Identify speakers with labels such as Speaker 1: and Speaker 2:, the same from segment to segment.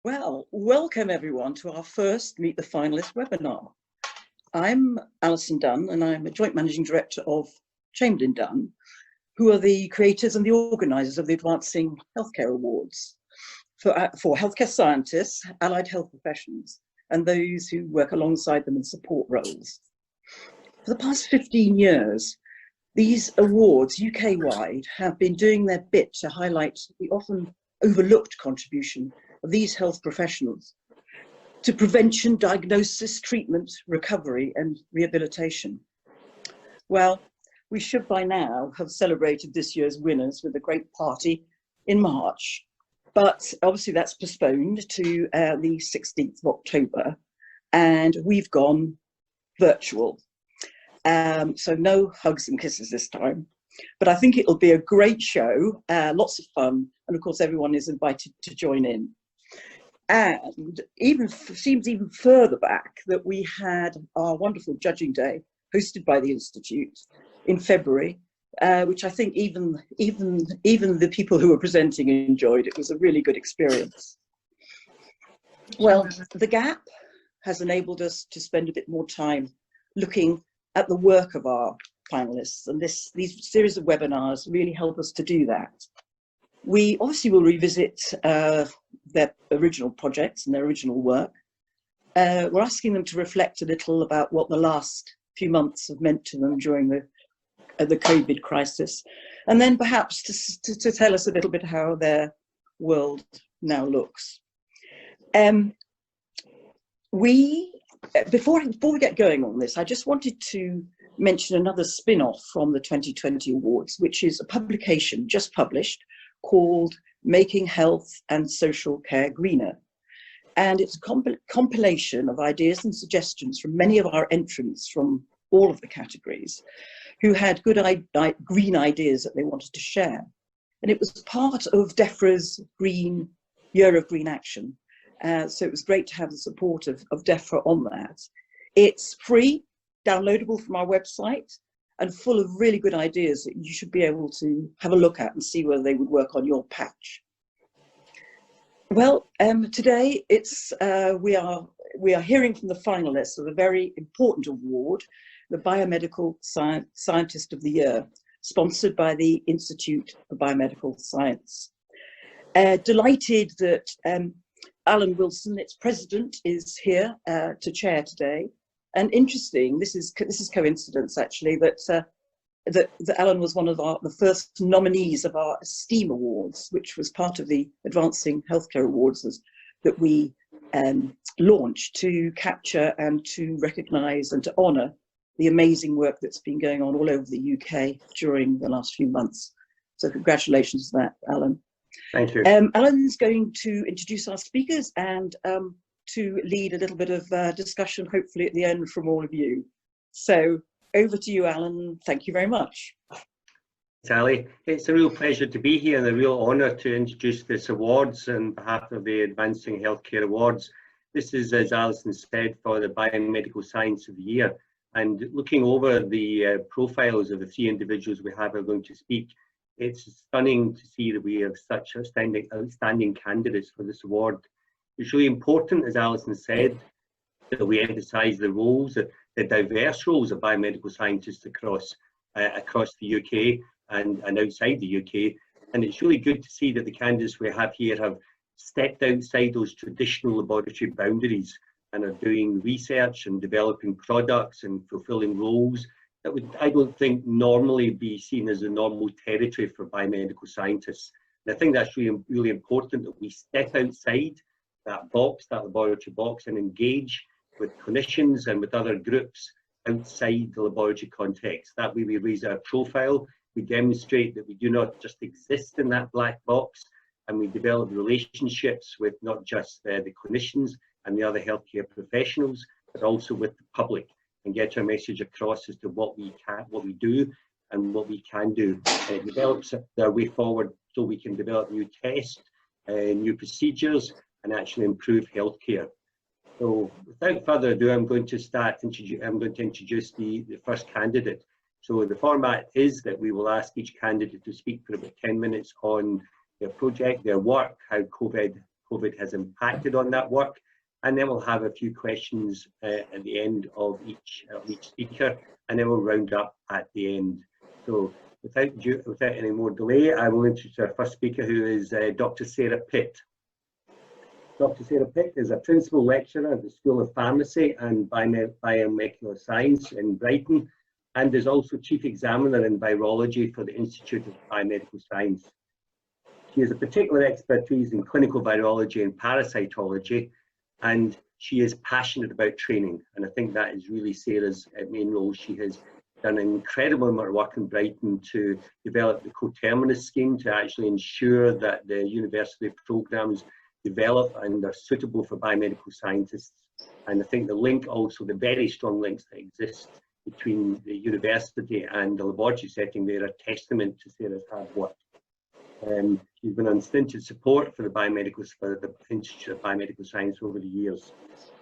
Speaker 1: Well, welcome everyone to our first Meet the Finalists webinar. I'm Alison Dunn and I'm a Joint Managing Director of Chamberlain Dunn, who are the creators and the organisers of the Advancing Healthcare Awards for healthcare scientists, allied health professions, and those who work alongside them in support roles. For the past 15 years, these awards, UK-wide, have been doing their bit to highlight the often overlooked contribution of these health professionals to prevention, diagnosis, treatment, recovery, and rehabilitation. Well, we should by now have celebrated this year's winners with a great party in March, but obviously that's postponed to the 16th of October, and we've gone virtual. So no hugs and kisses this time, but I think it'll be a great show, lots of fun, and of course everyone is invited to join in. And even seems even further back that we had our wonderful judging day hosted by the Institute in February, which I think even the people who were presenting enjoyed. It was a really good experience. Well, the gap has enabled us to spend a bit more time looking at the work of our finalists, and these series of webinars really help us to do that. We obviously will revisit their original projects and their original work. We're asking them to reflect a little about what the last few months have meant to them during the COVID crisis, and then perhaps to tell us a little bit how their world now looks. Before we get going on this, I just wanted to mention another spin-off from the 2020 awards, which is a publication just published called Making Health and Social Care Greener. And it's a compilation of ideas and suggestions from many of our entrants from all of the categories who had good green ideas that they wanted to share. And it was part of DEFRA's Year of Green Action. So it was great to have the support of DEFRA on that. It's free, downloadable from our website, and full of really good ideas that you should be able to have a look at and see whether they would work on your patch. Well, today we are hearing from the finalists of a very important award, the Biomedical Scientist of the Year, sponsored by the Institute of Biomedical Science. Delighted that Allan Wilson, its president, is here to chair today. And interesting, this is coincidence actually, that Allan was one of the first nominees of our STEAM Awards, which was part of the Advancing Healthcare Awards that we launched to capture and to recognise and to honour the amazing work that's been going on all over the UK during the last few months. So congratulations to that, Allan.
Speaker 2: Thank you.
Speaker 1: Allan's going to introduce our speakers and to lead a little bit of discussion, hopefully at the end, from all of you. So over to you, Allan. Thank you very much.
Speaker 2: Sally, it's a real pleasure to be here and a real honour to introduce this awards on behalf of the Advancing Healthcare Awards. This is, as Alison said, for the Biomedical Science of the Year. And looking over the profiles of the three individuals we have are going to speak, it's stunning to see that we have such outstanding candidates for this award. It's really important, as Alison said, that we emphasise the roles, the diverse roles of biomedical scientists across the UK and outside the UK. And it's really good to see that the candidates we have here have stepped outside those traditional laboratory boundaries and are doing research and developing products and fulfilling roles that would, I don't think, normally be seen as a normal territory for biomedical scientists. And I think that's really, really important that we step outside that box, that laboratory box, and engage with clinicians and with other groups outside the laboratory context. That way we raise our profile, we demonstrate that we do not just exist in that black box, and we develop relationships with not just the clinicians and the other healthcare professionals, but also with the public, and get our message across as to what we do and what we can do. And it develops our way forward so we can develop new tests, new procedures, and actually improve healthcare. So without further ado, I'm going to introduce the first candidate. So the format is that we will ask each candidate to speak for about 10 minutes on their project, their work, how COVID COVID has impacted on that work. And then we'll have a few questions at the end of each speaker, and then we'll round up at the end. So without any more delay, I will introduce our first speaker, who is Dr. Sarah Pitt. Dr. Sarah Pitt is a principal lecturer at the School of Pharmacy and Biomedical Science in Brighton, and is also chief examiner in virology for the Institute of Biomedical Science. She has a particular expertise in clinical virology and parasitology, and she is passionate about training, and I think that is really Sarah's main role. She has done an incredible amount of work in Brighton to develop the coterminous scheme to actually ensure that the university programs develop and are suitable for biomedical scientists. And I think the link also, the very strong links that exist between the university and the laboratory setting, they're a testament to Sarah's hard work. She's been unstinted support for the Institute of Biomedical Science over the years,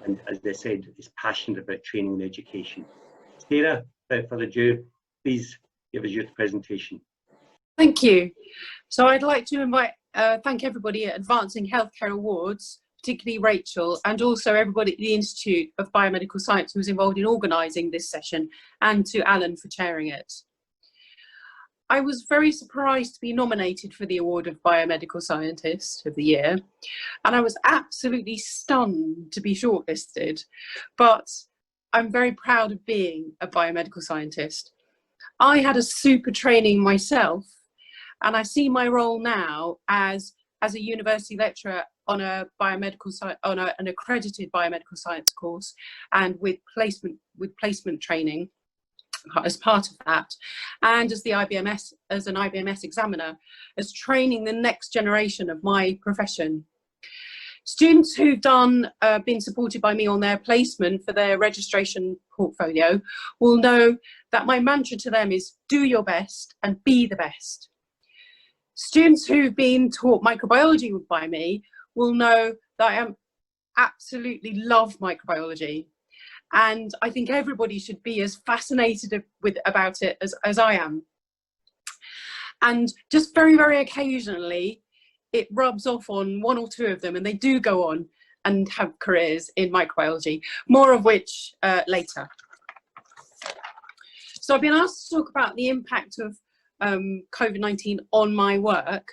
Speaker 2: and as I said, is passionate about training and education. Sarah, without further ado, please give us your presentation.
Speaker 3: Thank you. So I'd like to thank everybody at Advancing Healthcare Awards, particularly Rachel, and also everybody at the Institute of Biomedical Science who was involved in organising this session, and to Allan for chairing it. I was very surprised to be nominated for the award of Biomedical Scientist of the Year, and I was absolutely stunned to be shortlisted, but I'm very proud of being a biomedical scientist. I had a super training myself, and I see my role now as a university lecturer on an accredited biomedical science course, and with placement training as part of that, and as an IBMS examiner, as training the next generation of my profession. Students who've been supported by me on their placement for their registration portfolio will know that my mantra to them is do your best and be the best. Students who've been taught microbiology by me will know that I absolutely love microbiology. And I think everybody should be as fascinated about it as I am. And just very, very occasionally, it rubs off on one or two of them, and they do go on and have careers in microbiology, more of which later. So I've been asked to talk about the impact of COVID-19 on my work.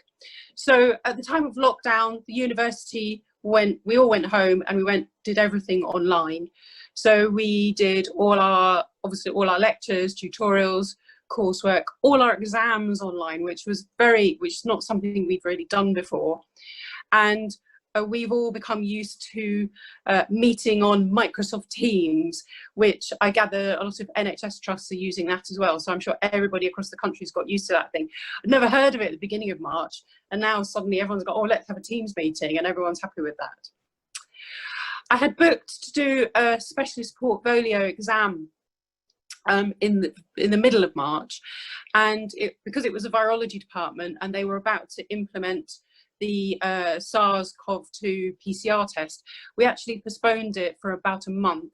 Speaker 3: So at the time of lockdown, the university we all went home, and we did everything online. So we did obviously all our lectures, tutorials, coursework, all our exams online, which is not something we've really done before. And we've all become used to meeting on Microsoft Teams, which I gather a lot of NHS trusts are using that as well. So I'm sure everybody across the country's got used to that thing. I'd never heard of it at the beginning of March, and now suddenly everyone's got, oh, let's have a Teams meeting, and everyone's happy with that. I had booked to do a specialist portfolio exam in the middle of March, and because it was a virology department and they were about to implement the SARS-CoV-2 PCR test, we actually postponed it for about a month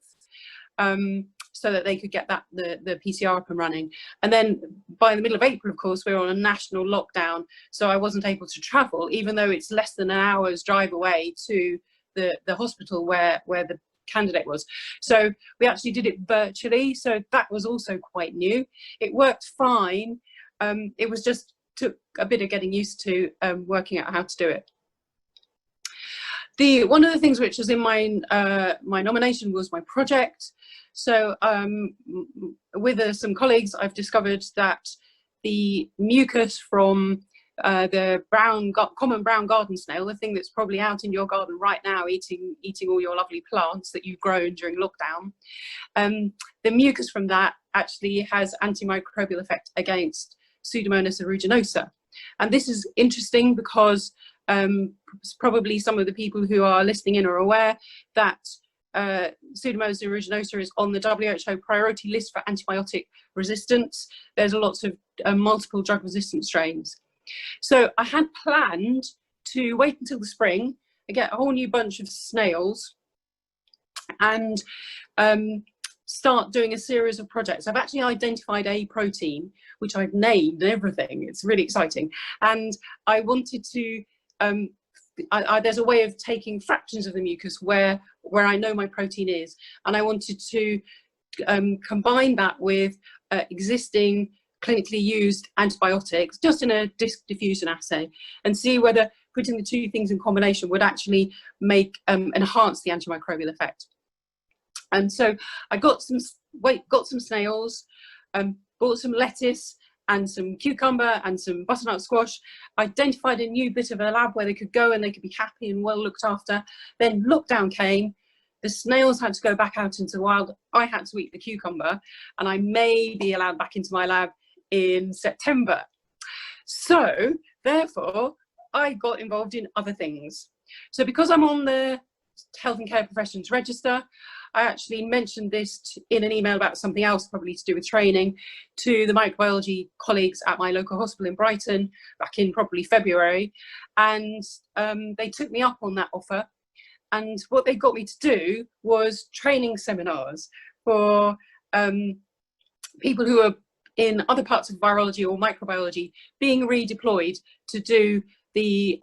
Speaker 3: so that they could get the PCR up and running. And then by the middle of April, of course, we were on a national lockdown, so I wasn't able to travel, even though it's less than an hour's drive away to the hospital where the candidate was. So we actually did it virtually, so that was also quite new. It worked fine. It was just took a bit of getting used to working out how to do it. One of the things which was in my nomination was my project. So with some colleagues, I've discovered that the mucus from the common brown garden snail, the thing that's probably out in your garden right now eating all your lovely plants that you've grown during lockdown, the mucus from that actually has antimicrobial effect against Pseudomonas aeruginosa. And this is interesting because probably some of the people who are listening in are aware that Pseudomonas aeruginosa is on the WHO priority list for antibiotic resistance. There's lots of multiple drug resistant strains. So I had planned to wait until the spring and get a whole new bunch of snails and start doing a series of projects. I've actually identified a protein, which I've named and everything. It's really exciting. And I wanted to there's a way of taking fractions of the mucus where I know my protein is, and I wanted to combine that with existing clinically used antibiotics just in a disc diffusion assay, and see whether putting the two things in combination would actually make enhance the antimicrobial effect. And so I got some snails, bought some lettuce and some cucumber and some butternut squash, identified a new bit of a lab where they could go and they could be happy and well looked after. Then lockdown came, the snails had to go back out into the wild, I had to eat the cucumber, and I may be allowed back into my lab in September. So therefore I got involved in other things. So because I'm on the Health and Care Professions Register, I actually mentioned this in an email about something else, probably to do with training, to the microbiology colleagues at my local hospital in Brighton back in probably February, and they took me up on that offer. And what they got me to do was training seminars for people who are in other parts of virology or microbiology being redeployed to do the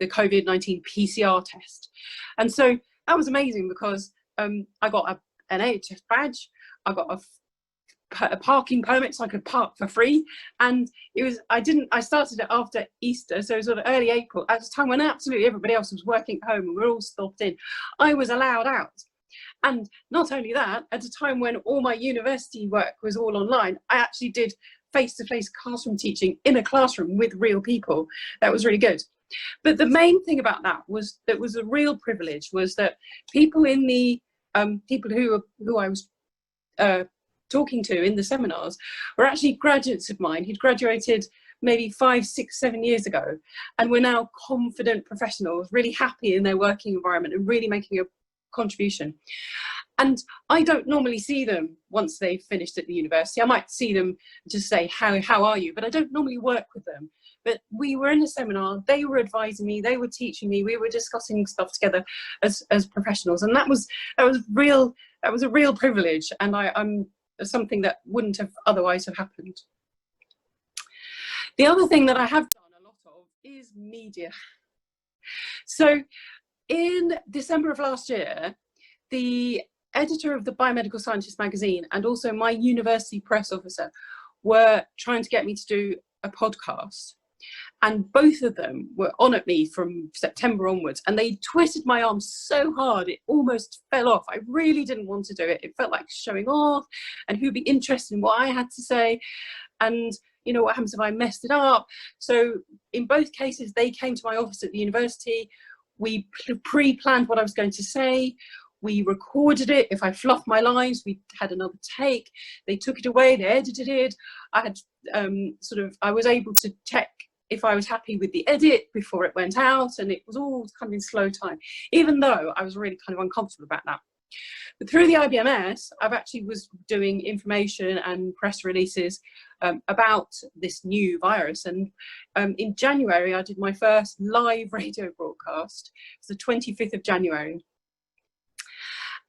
Speaker 3: COVID-19 PCR test. And so that was amazing, because I got an AHS badge, I got a parking permit so I could park for free, and I started it after Easter, so it was sort of early April, at a time when absolutely everybody else was working at home and we're all stopped in. I was allowed out. And not only that, at a time when all my university work was all online, I actually did face-to-face classroom teaching in a classroom with real people. That was really good. But the main thing about that was a real privilege, was that people in the people who I was talking to in the seminars were actually graduates of mine who'd graduated maybe 5, 6, 7 years ago, and were now confident professionals, really happy in their working environment and really making a contribution. And I don't normally see them once they've finished at the university. I might see them to say, how are you? But I don't normally work with them. But we were in a seminar, they were advising me, they were teaching me, we were discussing stuff together as professionals. And that was a real privilege, and I'm something that wouldn't have otherwise have happened. The other thing that I have done a lot of is media. So in December of last year, the editor of the Biomedical Scientist magazine and also my university press officer were trying to get me to do a podcast. And both of them were on at me from September onwards, and they twisted my arm so hard it almost fell off. I really didn't want to do it. It felt like showing off, and who'd be interested in what I had to say, and you know, what happens if I messed it up. So in both cases, they came to my office at the university. We pre-planned what I was going to say. We recorded it. If I fluffed my lines, we had another take. They took it away, they edited it. I had I was able to check if I was happy with the edit before it went out, and it was all kind of in slow time, even though I was really kind of uncomfortable about that. But through the IBMS, I've actually was doing information and press releases about this new virus. And in January, I did my first live radio broadcast. It was the 25th of January.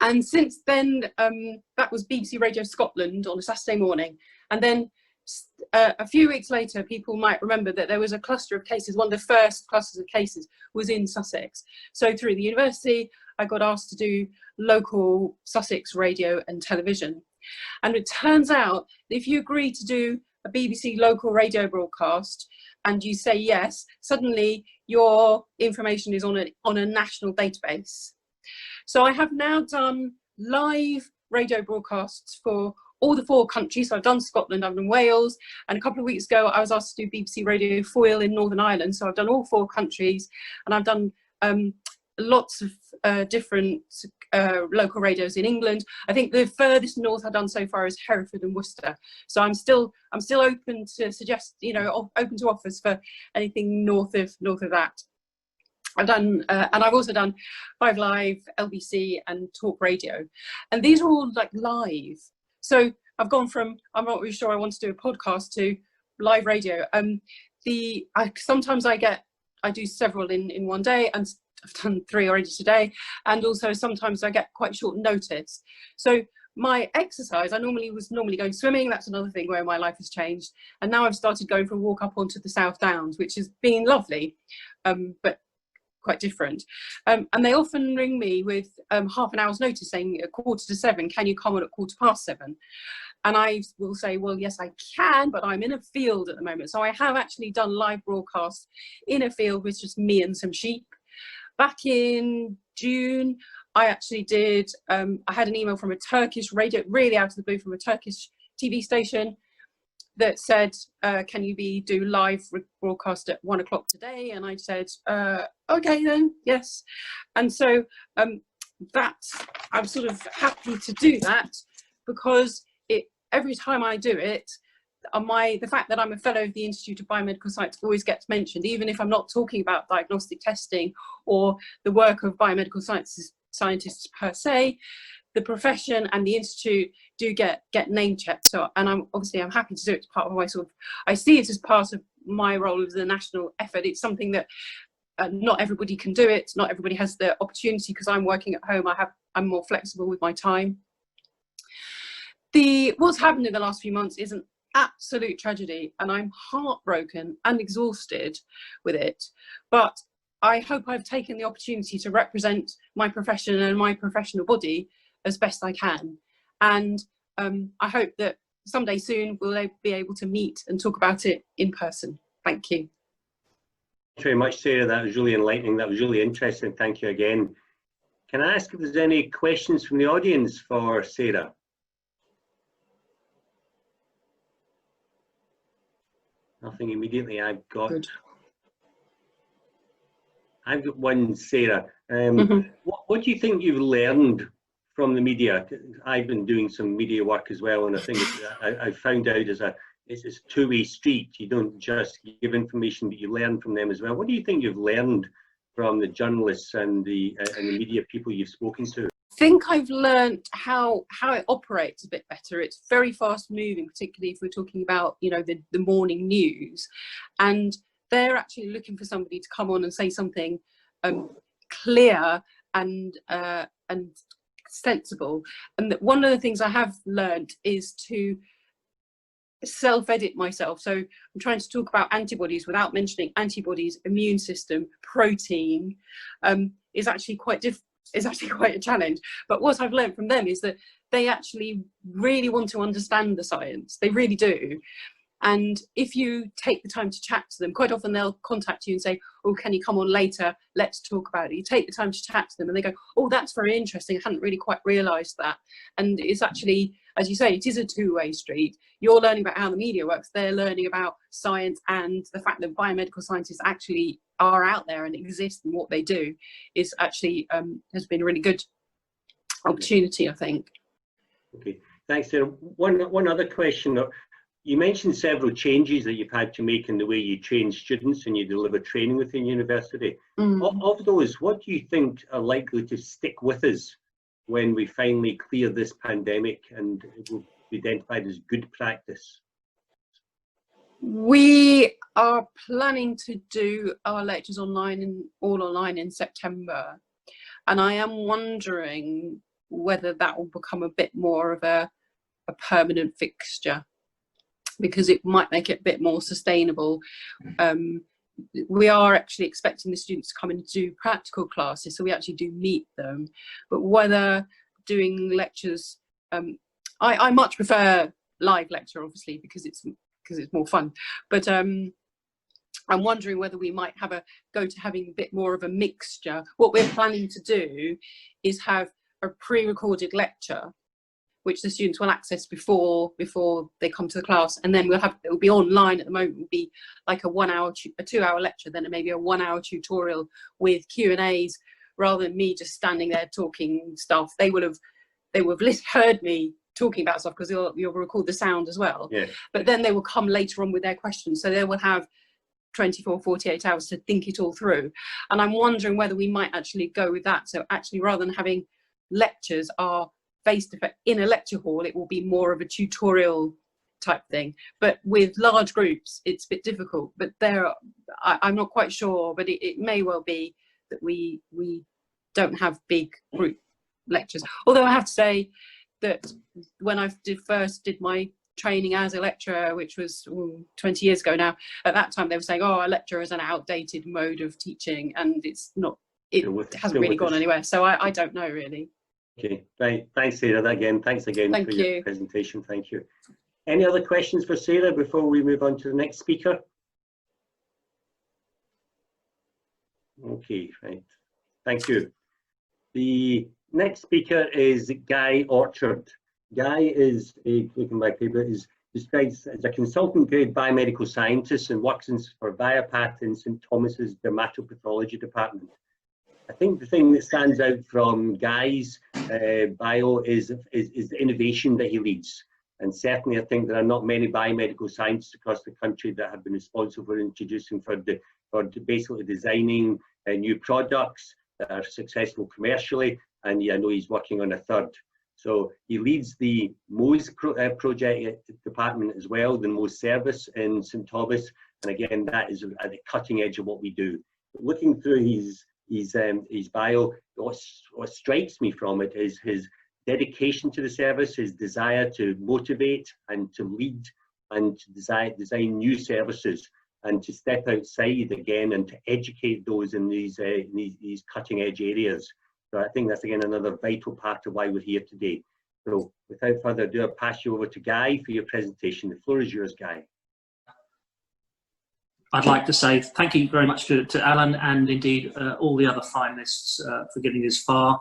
Speaker 3: And since then, that was BBC Radio Scotland on a Saturday morning. And then a few weeks later, people might remember that there was a cluster of cases. One of the first clusters of cases was in Sussex. So through the university, I got asked to do local Sussex radio and television. And it turns out that if you agree to do a BBC local radio broadcast and you say yes, suddenly your information is on a national database. So I have now done live radio broadcasts for all the 4 countries. So I've done Scotland, I've done Wales, and a couple of weeks ago I was asked to do BBC Radio Foyle in Northern Ireland. So I've done all 4 countries, and I've done lots of different local radios in England. I think the furthest north I've done so far is Hereford and Worcester. So I'm still open to suggest, you know, open to offers for anything north of that. I've done, and I've also done 5 Live, LBC, and Talk Radio, and these are all like live. So I've gone from, I'm not really sure I want to do a podcast, to live radio. Sometimes I do several in one day, and I've done 3 already today. And also sometimes I get quite short notice. So my exercise, I was normally going swimming. That's another thing where my life has changed. And now I've started going for a walk up onto the South Downs, which has been lovely, but quite different. And they often ring me with half an hour's notice saying at 6:45, can you come on at 7:15? And I will say, well, yes, I can, but I'm in a field at the moment. So I have actually done live broadcasts in a field with just me and some sheep. Back in June, I actually did, I had an email from a Turkish radio, really out of the blue, from a Turkish TV station that said, can you do live broadcast at 1 o'clock today? And I said, okay then, yes. And so I'm sort of happy to do that, because every time I do it, the fact that I'm a fellow of the Institute of Biomedical Science always gets mentioned, even if I'm not talking about diagnostic testing or the work of biomedical scientists per se. The profession and the institute do get name checked. So, and I'm happy to do it as part of my I see it as part of my role as a national effort. It's something that not everybody can do it. Not everybody has the opportunity, because I'm working at home. I'm more flexible with my time. What's happened in the last few months is an absolute tragedy, and I'm heartbroken and exhausted with it. But I hope I've taken the opportunity to represent my profession and my professional body as best I can. And I hope that someday soon we'll be able to meet and talk about it in person. Thank you.
Speaker 2: Thanks very much, Sarah. That was really enlightening. That was really interesting. Thank you again. Can I ask if there's any questions from the audience for Sarah? Nothing immediately. I've got one, Sarah. What do you think you've learned from the media? I've been doing some media work as well, and I think I found out it's a two-way street. You don't just give information, but you learn from them as well. What do you think you've learned from the journalists and the media people you've spoken to?
Speaker 3: I think I've learned how it operates a bit better. It's very fast moving, particularly if we're talking about, you know, the morning news, and they're actually looking for somebody to come on and say something clear and sensible. And that one of the things I have learned is to self-edit myself. So I'm trying to talk about antibodies without mentioning antibodies, immune system, protein, is actually quite a challenge. But what I've learned from them is that they actually really want to understand the science. They really do. And if you take the time to chat to them, quite often they'll contact you and say, oh, can you come on later? Let's talk about it. You take the time to chat to them and they go, oh, that's very interesting. I hadn't really quite realised that. And it's actually, as you say, it is a two-way street. You're learning about how the media works. They're learning about science, and the fact that biomedical scientists actually are out there and exist, and what they do is actually has been a really good opportunity, I think. Okay,
Speaker 2: thanks, Sarah. One other question. You mentioned several changes that you've had to make in the way you train students and you deliver training within university. Of those, what do you think are likely to stick with us when we finally clear this pandemic and it will be identified as good practice?
Speaker 3: We are planning to do our lectures all online in September, and I am wondering whether that will become a bit more of a permanent fixture, because it might make it a bit more sustainable. We are actually expecting the students to come and do practical classes, so we actually do meet them. But whether doing lectures, I much prefer live lecture, obviously, because it's more fun. But I'm wondering whether we might go to having a bit more of a mixture. What we're planning to do is have a pre-recorded lecture, which the students will access before they come to the class, and then it will be online. At the moment, it will be like a 2-hour lecture, then maybe a 1-hour tutorial with Q&As, rather than me just standing there talking stuff. They will have heard me talking about stuff, because you'll record the sound as well. Yeah. But then they will come later on with their questions, so they will have 24-48 hours to think it all through. And I'm wondering whether we might actually go with that. So actually, rather than having lectures are face-to-face in a lecture hall, it will be more of a tutorial type thing. But with large groups, it's a bit difficult. But I'm not quite sure, but it may well be that we don't have big group lectures. Although I have to say that when I first did my training as a lecturer, which was 20 years ago now. At that time, they were saying, "Oh, a lecturer is an outdated mode of teaching," and it's not. It hasn't really gone anywhere. So I don't know really.
Speaker 2: Okay, right. Thanks, Sarah. Thanks again for your presentation. Thank you. Any other questions for Sarah before we move on to the next speaker? Okay, right. Thank you. The next speaker is Guy Orchard. Guy is looking my paper, is described as a consultant grade biomedical scientist and works for Viapath in St Thomas's dermatopathology department. I think the thing that stands out from Guy's bio is the innovation that he leads. And certainly I think there are not many biomedical scientists across the country that have been responsible for introducing, for basically designing new products that are successful commercially. And I know he's working on a third. So he leads the MOSE project department as well, the MOSE service in St Thomas. And again, that is at the cutting edge of what we do. Looking through his bio, what strikes me from it is his dedication to the service, his desire to motivate and to lead and to design new services and to step outside again and to educate those in these cutting edge areas. So I think that's again another vital part of why we're here today. So without further ado, I'll pass you over to Guy for your presentation. The floor is yours, Guy.
Speaker 4: I'd like to say thank you very much to Allan and indeed all the other finalists for getting this far.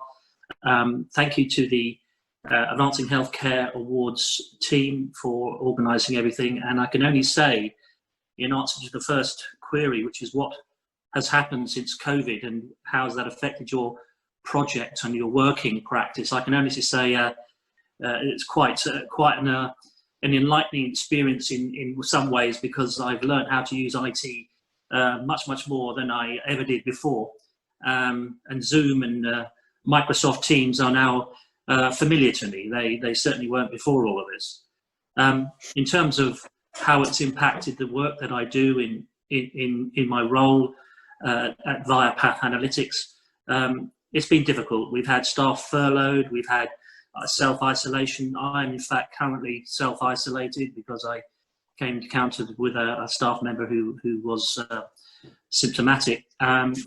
Speaker 4: Thank you to the Advancing Healthcare Awards team for organising everything. And I can only say, in answer to the first query, which is what has happened since COVID and how has that affected your project and your working practice, I can only say it's quite an enlightening experience in some ways, because I've learned how to use IT much more than I ever did before. And Zoom and Microsoft Teams are now familiar to me. They certainly weren't before all of this. In terms of how it's impacted the work that I do in my role at Viapath Analytics, it's been difficult. We've had staff furloughed, we've had self-isolation. I'm in fact currently self-isolated because I came encountered with a staff member who was symptomatic, and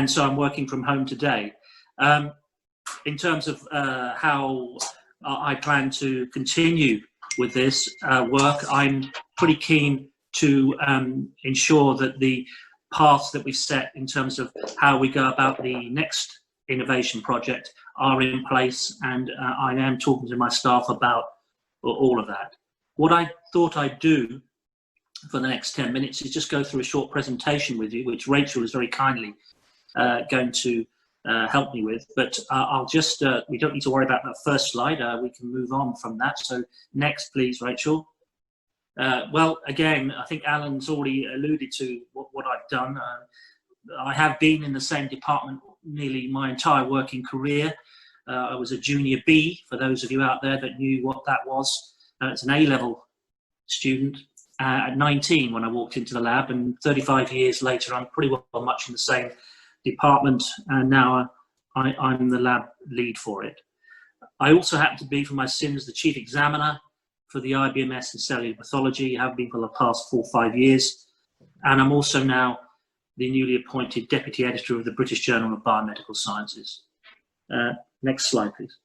Speaker 4: so I'm working from home today. In terms of how I plan to continue with this work, I'm pretty keen to ensure that the paths that we've set in terms of how we go about the next innovation project are in place, and I am talking to my staff about all of that. What I thought I'd do for the next 10 minutes is just go through a short presentation with you, which Rachel is very kindly going to help me with, but I'll just, we don't need to worry about that first slide, we can move on from that. So next please, Rachel. Well, again, I think Alan's already alluded to what I've done. I have been in the same department nearly my entire working career. I was a junior B, for those of you out there that knew what that was. It's an A-level student at 19 when I walked into the lab, and 35 years later, I'm pretty well much in the same department, and now I'm the lab lead for it. I also happen to be, for my sins, the chief examiner for the IBMS in cellular pathology. I have been for the past 4 or 5 years, and I'm also now the newly appointed deputy editor of the British Journal of Biomedical Sciences. Next slide, please.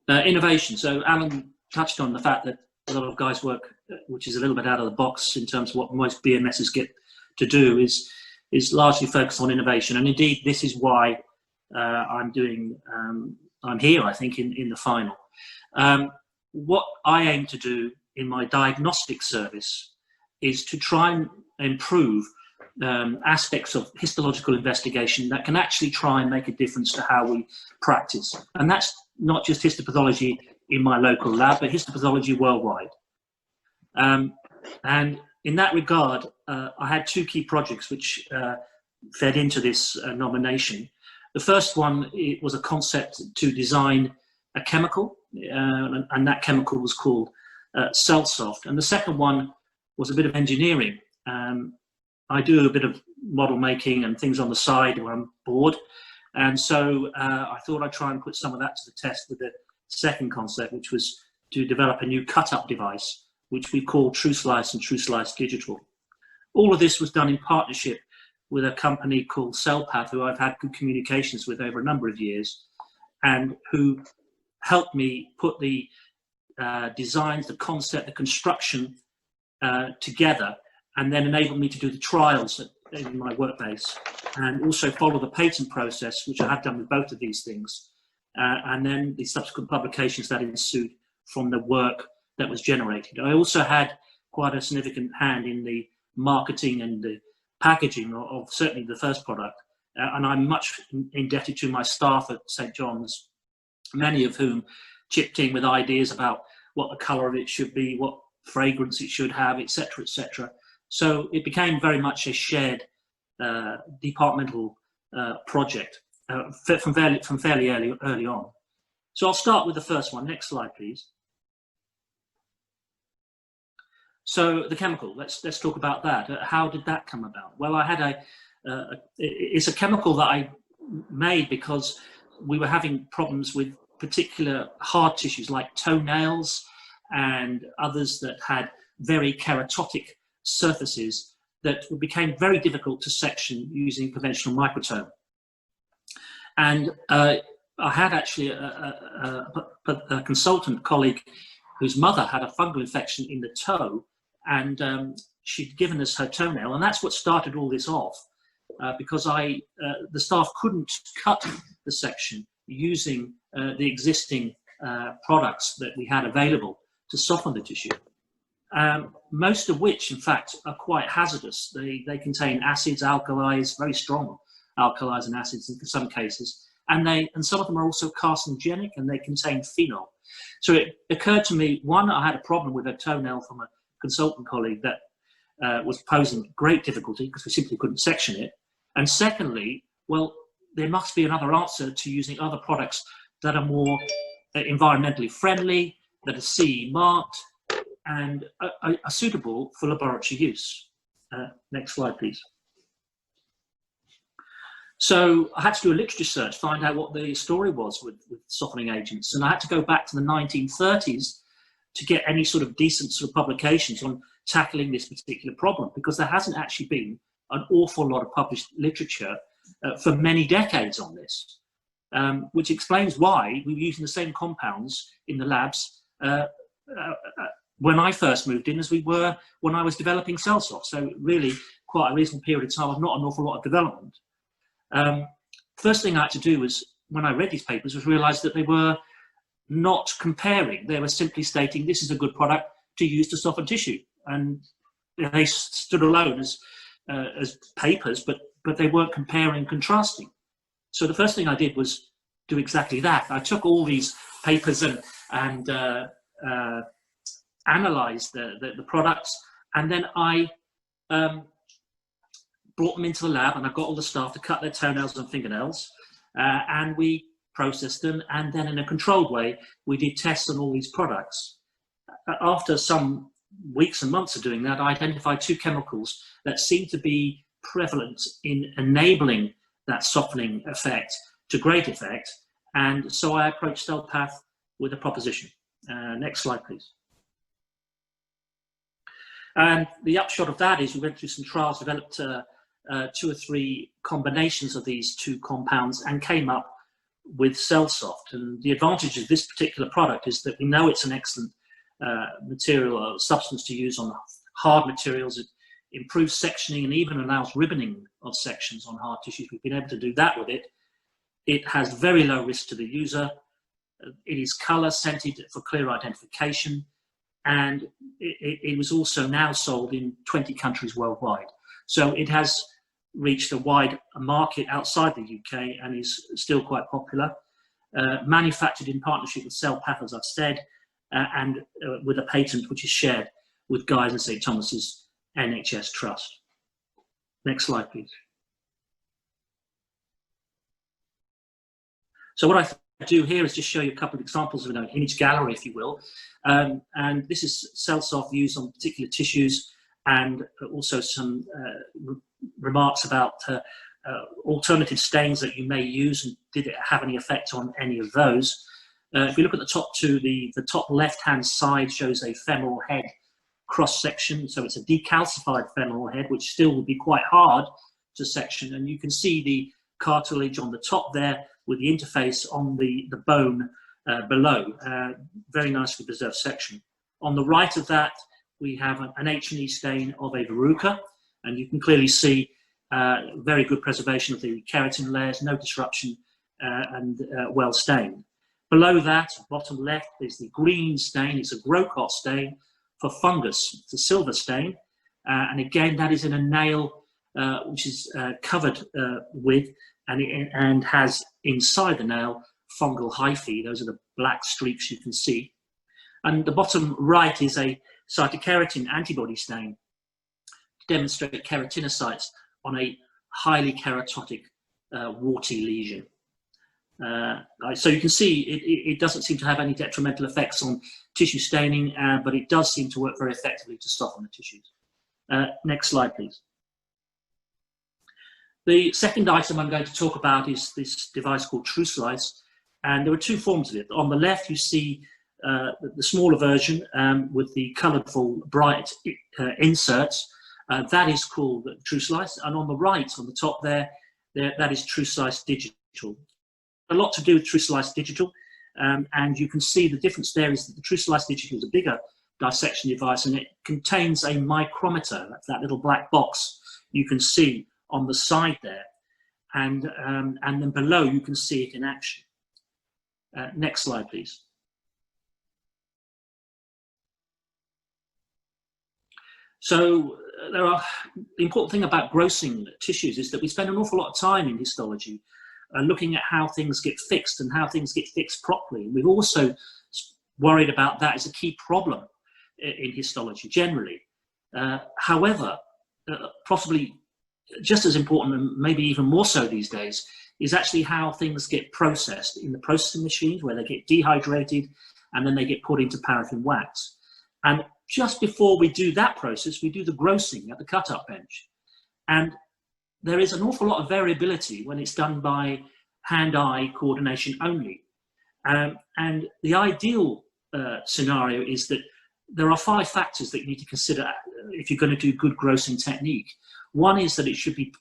Speaker 4: Innovation. So Allan touched on the fact that a lot of guys' work, which is a little bit out of the box in terms of what most BMSs get to do, is largely focused on innovation. And indeed, this is why I'm here, I think, in the final. What I aim to do in my diagnostic service is to try and improve aspects of histological investigation that can actually try and make a difference to how we practice. And that's not just histopathology in my local lab, but histopathology worldwide. And in that regard, I had 2 key projects which fed into this nomination. The first one, it was a concept to design a chemical, and that chemical was called Cellsoft. And the second one was a bit of engineering. I do a bit of model making and things on the side when I'm bored. And so I thought I'd try and put some of that to the test with the second concept, which was to develop a new cut-up device, which we call TruSlice and TruSlice Digital. All of this was done in partnership with a company called Cellsoft, who I've had good communications with over a number of years, and who helped me put the designs, the concept, the construction together, and then enabled me to do the trials in my workplace, and also follow the patent process, which I have done with both of these things, and then the subsequent publications that ensued from the work that was generated. I also had quite a significant hand in the marketing and the packaging of certainly the first product, and I'm much indebted to my staff at St John's, many of whom chipped in with ideas about what the colour of it should be, what fragrance it should have, etc., etc. So it became very much a shared departmental project from fairly early on. So I'll start with the first one. Next slide, please. So the chemical, let's talk about that. How did that come about? Well, I had it's a chemical that I made because we were having problems with particular hard tissues like toenails and others that had very keratotic surfaces that became very difficult to section using conventional microtome. And I had actually a consultant colleague whose mother had a fungal infection in the toe, and she'd given us her toenail, and that's what started all this off, because the staff couldn't cut the section using the existing products that we had available to soften the tissue, most of which, in fact, are quite hazardous. They contain acids, alkalis, very strong alkalis and acids in some cases, and some of them are also carcinogenic, and they contain phenol. So it occurred to me, one, I had a problem with a toenail from a consultant colleague that was posing great difficulty because we simply couldn't section it. And secondly, well, there must be another answer to using other products that are more environmentally friendly, that are CE marked, and are suitable for laboratory use. Next slide, please. So I had to do a literature search, find out what the story was with softening agents. And I had to go back to the 1930s to get any sort of decent sort of publications on tackling this particular problem, because there hasn't actually been an awful lot of published literature for many decades on this, which explains why we were using the same compounds in the labs when I first moved in as we were when I was developing Cellsoft. So really quite a reasonable period of time of not an awful lot of development. First thing I had to do was, when I read these papers, was realize that they were not comparing. They were simply stating this is a good product to use to soften tissue, and they stood alone as papers, but they weren't comparing, contrasting. So the first thing I did was do exactly that. I took all these papers and analysed the products, and then I brought them into the lab, and I got all the staff to cut their toenails and fingernails, and we processed them, and then in a controlled way we did tests on all these products. After some weeks and months of doing that, I identified two chemicals that seemed to be prevalent in enabling that softening effect to great effect, and so I approached Cellsoft with a proposition. Next slide, please. And the upshot of that is we went through some trials, developed 2 or 3 combinations of these two compounds, and came up with Cellsoft. And the advantage of this particular product is that we know it's an excellent material or substance to use on hard materials. It improves sectioning and even allows ribboning of sections on hard tissues. We've been able to do that with it. It has very low risk to the user. It is colour scented for clear identification, and it was also now sold in 20 countries worldwide. So it has reached a wide market outside the UK and is still quite popular. Manufactured in partnership with Cellsoft, as I've said, and with a patent which is shared with Guy's and St Thomas's NHS Trust. Next slide, please. So what I do here is just show you a couple of examples of an image gallery, if you will. And this is Cellsoft used on particular tissues, and also some remarks about alternative stains that you may use, and did it have any effect on any of those. If you look at the top two, the top left-hand side shows a femoral head cross-section. So it's a decalcified femoral head, which still will be quite hard to section. And you can see the cartilage on the top there with the interface on the bone below. Very nicely preserved section. On the right of that, we have an H&E stain of a verruca, and you can clearly see very good preservation of the keratin layers, no disruption, and well stained. Below that, bottom left, is the green stain. It's a Grocott stain for fungus. It's a silver stain, and again, that is in a nail which is covered with and has inside the nail fungal hyphae. Those are the black streaks you can see. And the bottom right is a cytokeratin antibody stain to demonstrate keratinocytes on a highly keratotic warty lesion. So you can see it doesn't seem to have any detrimental effects on tissue staining, but it does seem to work very effectively to soften the tissues. Next slide, please. The second item I'm going to talk about is this device called TruSlice, and there are two forms of it. On the left, you see the smaller version with the colourful, bright inserts. That is called TruSlice, and on the right, on the top there, that is TruSlice Digital. A lot to do with TruSlice Digital, and you can see the difference there is that the TruSlice Digital is a bigger dissection device, and it contains a micrometer. That's that little black box you can see on the side there, and then below you can see it in action. Next slide, please. So the important thing about grossing tissues is that we spend an awful lot of time in histology looking at how things get fixed and how things get fixed properly. We've also worried about that as a key problem in histology generally. However, possibly just as important, and maybe even more so these days, is actually how things get processed in the processing machines, where they get dehydrated and then they get put into paraffin wax. And just before we do that process, we do the grossing at the cut-up bench. And there is an awful lot of variability when it's done by hand-eye coordination only. And the ideal scenario is that there are 5 factors that you need to consider if you're going to do good grossing technique. One is that it should be,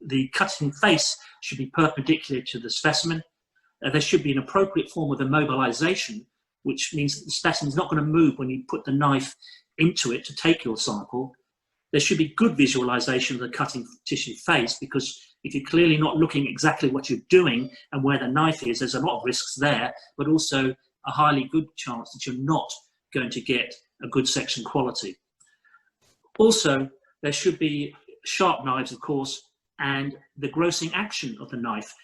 Speaker 4: the cutting face should be perpendicular to the specimen. There should be an appropriate form of immobilization, which means that the specimen is not going to move when you put the knife into it to take your sample. There should be good visualization of the cutting tissue face, because if you're clearly not looking exactly what you're doing and where the knife is, there's a lot of risks there, but also a highly good chance that you're not going to get a good section quality. Also, there should be sharp knives, of course, and the grossing action of the knife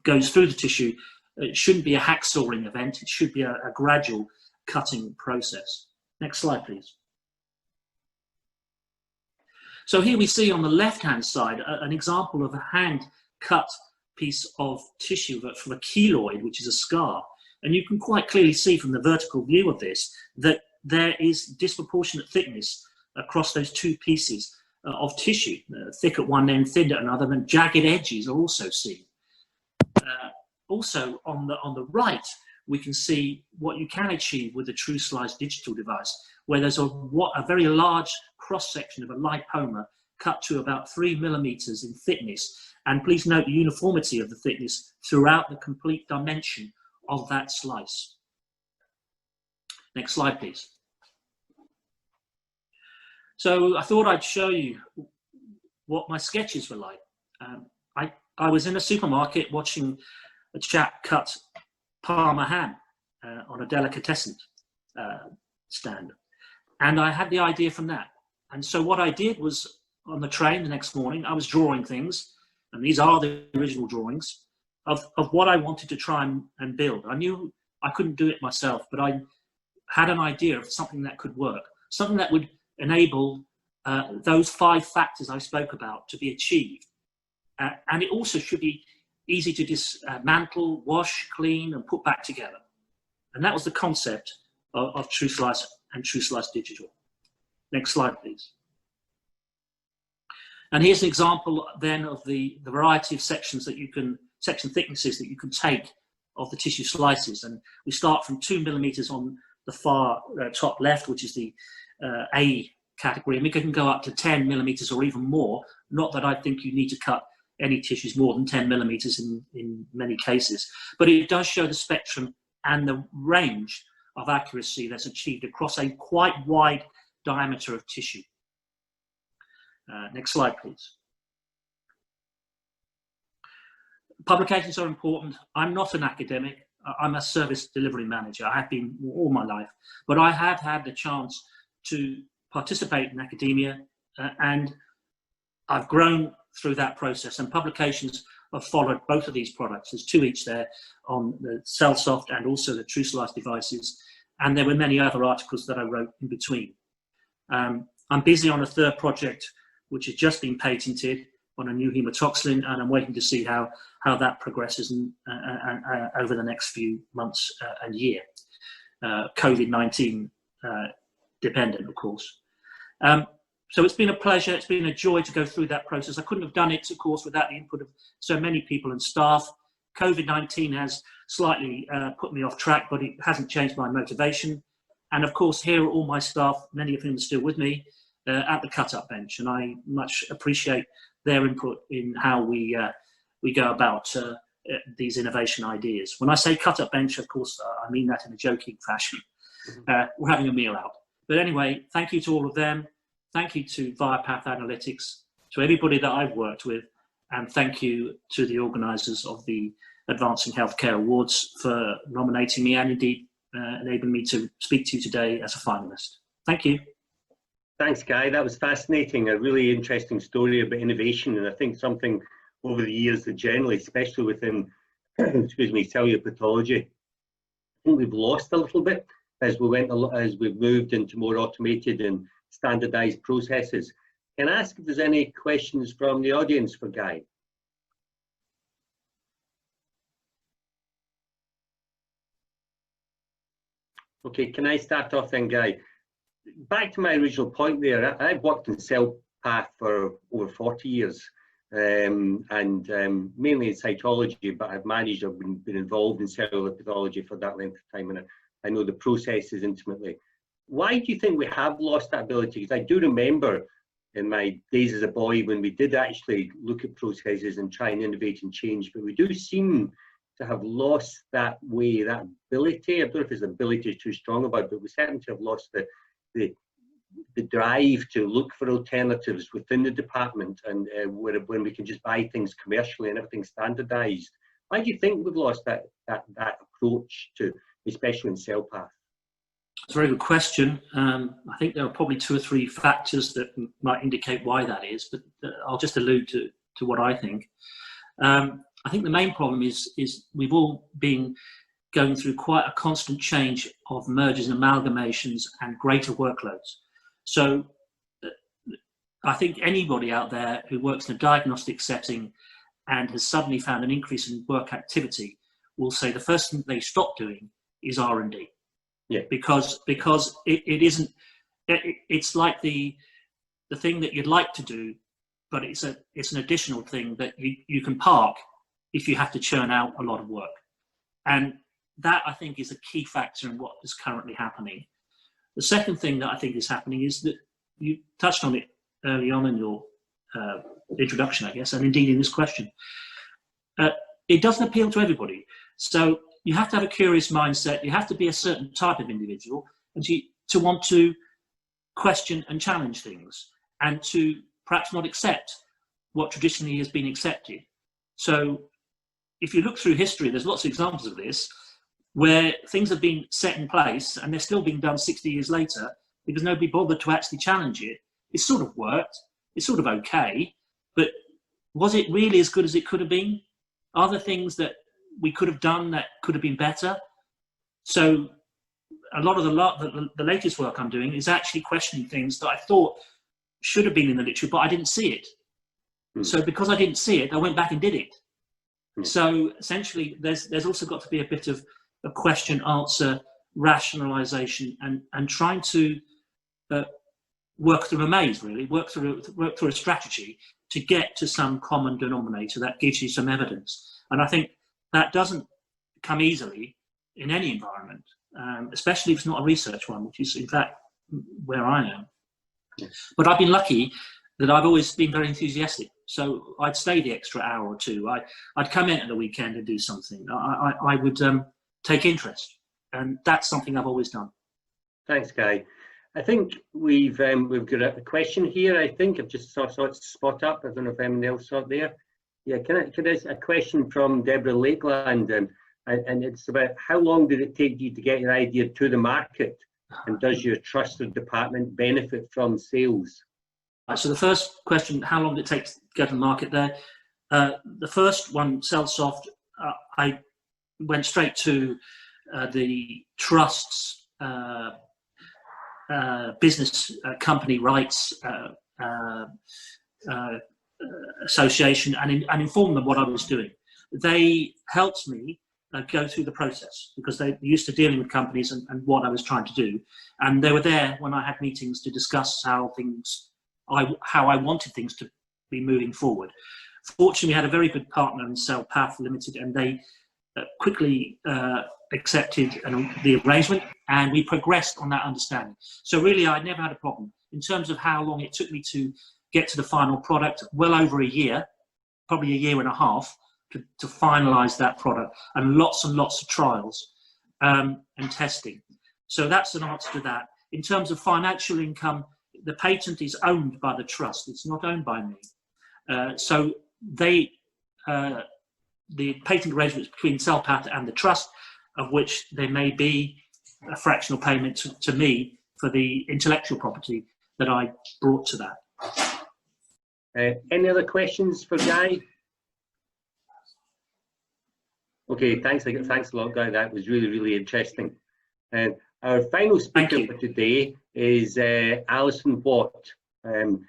Speaker 4: goes through the tissue. It shouldn't be a hacksawing event. It should be a gradual cutting process. Next slide, please. So here we see on the left-hand side an example of a hand-cut piece of tissue from a keloid, which is a scar. And you can quite clearly see from the vertical view of this that there is disproportionate thickness across those two pieces of tissue, thick at one end, thin at another, and jagged edges are also seen. Also on the right, we can see what you can achieve with the TruSlice digital device, where there's a very large cross-section of a lipoma cut to about 3 millimeters in thickness. And please note the uniformity of the thickness throughout the complete dimension of that slice. Next slide, please. So I thought I'd show you what my sketches were like. I was in a supermarket watching a chap cut Parma ham on a delicatessen stand. And I had the idea from that. And so what I did was, on the train the next morning, I was drawing things, and these are the original drawings, of what I wanted to try and build. I knew I couldn't do it myself, but I had an idea of something that could work, something that would enable those 5 factors I spoke about to be achieved. And it also should be easy to dismantle, wash, clean, and put back together. And that was the concept of TruSlice and TruSlice Digital. Next slide, please. And here's an example then of the variety of sections that you can, section thicknesses that you can take of the tissue slices. And we start from 2 millimeters on the far top left, which is the A category, and we can go up to 10 millimeters or even more. Not that I think you need to cut any tissues more than 10 millimeters in many cases, but it does show the spectrum and the range of accuracy that's achieved across a quite wide diameter of tissue. Next slide, please. Publications are important. I'm not an academic. I'm a service delivery manager. I have been all my life, but I have had the chance to participate in academia, and I've grown through that process, and publications have followed both of these products. There's 2 each there on the Cellsoft and also the TruSlice devices, and there were many other articles that I wrote in between. I'm busy on a 3rd project which has just been patented on a new hematoxylin, and I'm waiting to see how that progresses over the next few months and year. COVID-19 dependent, of course. So it's been a pleasure, it's been a joy to go through that process. I couldn't have done it, of course, without the input of so many people and staff. COVID-19 has slightly put me off track, but it hasn't changed my motivation. And of course, here are all my staff, many of whom are still with me, at the cut-up bench. And I much appreciate their input in how we go about these innovation ideas. When I say cut-up bench, of course, I mean that in a joking fashion. We're having a meal out. But anyway, thank you to all of them. Thank you to Viapath Analytics, to everybody that I've worked with, and thank you to the organisers of the Advancing Healthcare Awards for nominating me and indeed enabling me to speak to you today as a finalist. Thank you.
Speaker 2: Thanks, Guy. That was fascinating. A really interesting story about innovation, and I think something over the years that generally, especially within, excuse me, cellular pathology, I think we've lost a little bit as we've moved into more automated and standardized processes. Can I ask if there's any questions from the audience for Guy? Okay, can I start off then, Guy? Back to my original point there, I've worked in Cellpath for over 40 years, and mainly in cytology, but I've been involved in cellular pathology for that length of time, and I know the processes intimately. Why do you think we have lost that ability? Because I do remember in my days as a boy when we did actually look at processes and try and innovate and change, but we do seem to have lost that way, that ability. I don't know if his ability is too strong about it, but we seem to have lost the drive to look for alternatives within the department, and when we can just buy things commercially and everything's standardized. Why do you think we've lost that approach to, especially in Cellpath?
Speaker 4: It's a very good question. I think there are probably 2 or 3 factors that might indicate why that is, but I'll just allude to what I think. I think the main problem is we've all been going through quite a constant change of mergers and amalgamations and greater workloads. So I think anybody out there who works in a diagnostic setting and has suddenly found an increase in work activity will say the first thing they stop doing is R&D. Yeah. Because it isn't, it's like the thing that you'd like to do, but it's an additional thing that you can park if you have to churn out a lot of work. And that, I think, is a key factor in what is currently happening. The second thing that I think is happening is that you touched on it early on in your introduction, I guess, and indeed in this question. It doesn't appeal to everybody. So you have to have a curious mindset. You have to be a certain type of individual, and to want to question and challenge things, and to perhaps not accept what traditionally has been accepted. So if you look through history, there's lots of examples of this, where things have been set in place and they're still being done 60 years later because nobody bothered to actually challenge it. It sort of worked, it's sort of okay, but was it really as good as it could have been? Are there things that we could have done that could have been better? So a lot of the latest work I'm doing is actually questioning things that I thought should have been in the literature, but I didn't see it. So because I didn't see it, I went back and did it. So essentially, there's also got to be a bit of a question, answer, rationalization, and trying to work through a maze, really, work through a strategy to get to some common denominator that gives you some evidence. And I think that doesn't come easily in any environment, especially if it's not a research one, which is in fact where I am. But I've been lucky that I've always been very enthusiastic. So I'd stay the extra hour or two. I'd come in at the weekend and do something. I would take interest, and that's something I've always done.
Speaker 2: Thanks, Guy. I think we've got a question here. I think I've just saw it spot up. I don't know if anyone else saw it there. Yeah, can I a question from Deborah Lakeland, and it's about how long did it take you to get your idea to the market, and does your trusted department benefit from sales?
Speaker 4: So the first question, how long did it take to get to the market there? The first one, Cellsoft, I went straight to the Trust's business company rights association and informed them what I was doing. They helped me go through the process because they're used to dealing with companies and what I was trying to do. And they were there when I had meetings to discuss how I wanted things to be moving forward. Fortunately, we had a very good partner in Cellsoft Limited, and they quickly accepted the arrangement, and we progressed on that understanding. So really, I never had a problem. In terms of how long it took me to get to the final product, well over a year, probably a year and a half, to finalise that product, and lots of trials and testing. So that's an answer to that. In terms of financial income, the patent is owned by the Trust. It's not owned by me. So the patent arrangements between Cellsoft and the Trust, of which there may be a fractional payment to me for the intellectual property that I brought to that.
Speaker 2: Any other questions for Guy? Okay, thanks a lot, Guy. That was really, really interesting. And our final speaker for today is Alison Watt. And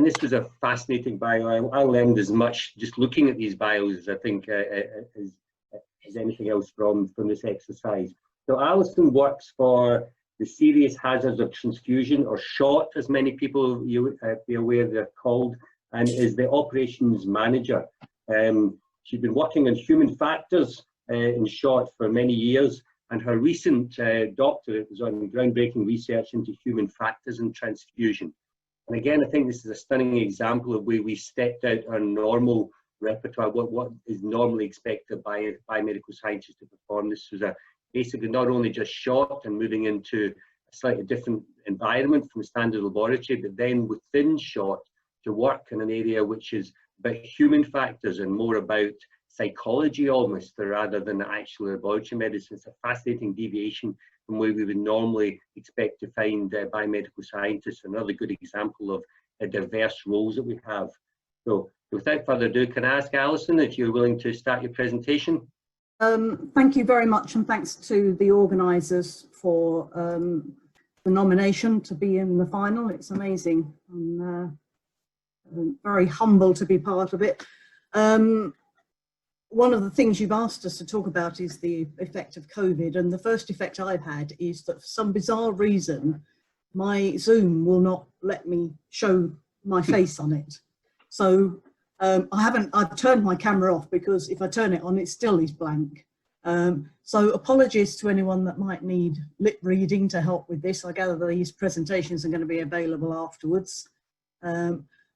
Speaker 2: this was a fascinating bio. I learned as much just looking at these bios as I think as anything else from this exercise. So Alison works for the Serious Hazards of Transfusion, or SHOT, as many people you be aware they're called, and is the operations manager. She's been working on human factors in SHOT for many years, and her recent doctorate was on groundbreaking research into human factors and transfusion. And again, I think this is a stunning example of where we stepped out our normal repertoire, what is normally expected by biomedical scientists to perform. This was basically not only just SHOT and moving into a slightly different environment from a standard laboratory, but then within SHOT to work in an area which is about human factors and more about psychology almost, rather than actual laboratory medicine. It's a fascinating deviation from where we would normally expect to find biomedical scientists. Another good example of the diverse roles that we have. So without further ado, can I ask Alison if you're willing to start your presentation?
Speaker 1: Thank you very much, and thanks to the organisers for the nomination to be in the final. It's amazing. I'm very humble to be part of it. One of the things you've asked us to talk about is the effect of COVID, and the first effect I've had is that for some bizarre reason my Zoom will not let me show my face on it. So I've turned my camera off, because if I turn it on it still is blank. So apologies to anyone that might need lip reading to help with this. I gather these presentations are going to be available afterwards.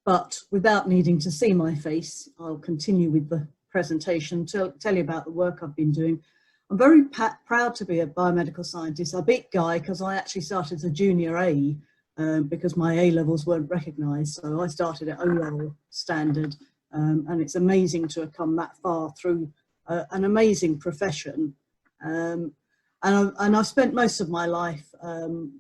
Speaker 1: But without needing to see my face, I'll continue with the presentation to tell you about the work I've been doing. I'm very proud to be a biomedical scientist. I beat Guy because I actually started as a junior A because my A levels weren't recognised. So I started at O level standard, and it's amazing to have come that far through an amazing profession. And I've spent most of my life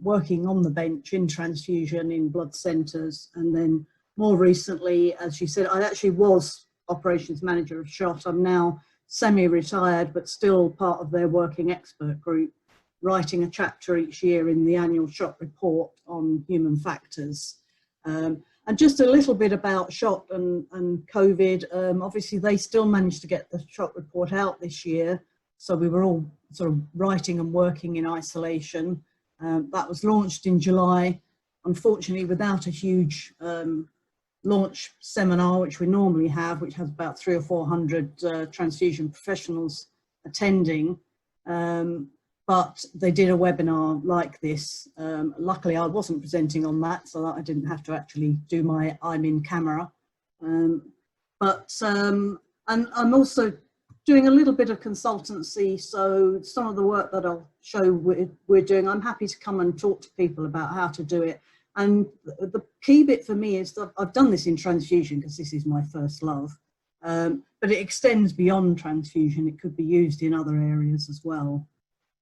Speaker 1: working on the bench in transfusion, in blood centres, and then more recently, as you said, I actually was operations manager of SHOT. I'm now semi-retired, but still part of their working expert group, writing a chapter each year in the annual SHOT report on human factors. And just a little bit about SHOT and COVID. Obviously, they still managed to get the SHOT report out this year, so we were all sort of writing and working in isolation. That was launched in July, unfortunately without a huge launch seminar, which we normally have, which has about 300 or 400 transfusion professionals
Speaker 5: attending, but they did a webinar like this. Luckily, I wasn't presenting on that, so that I didn't have to actually do my I'm in camera. And I'm also doing a little bit of consultancy, so some of the work that I'll show we're doing, I'm happy to come and talk to people about how to do it. And the key bit for me is that I've done this in transfusion because this is my first love, but it extends beyond transfusion. It could be used in other areas as well.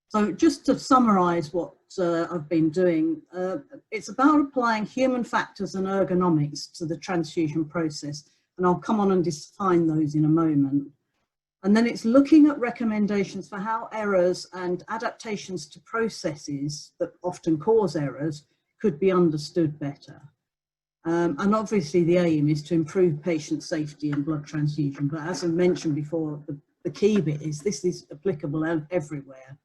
Speaker 5: So just to summarise what I've been doing, it's about applying human factors and ergonomics to the transfusion process, and I'll come on and define those in a moment. And then it's looking at recommendations for how errors and adaptations to processes that often cause errors could be understood better. And obviously the aim is to improve patient safety in blood transfusion, but as I mentioned before, the key bit is this is applicable everywhere.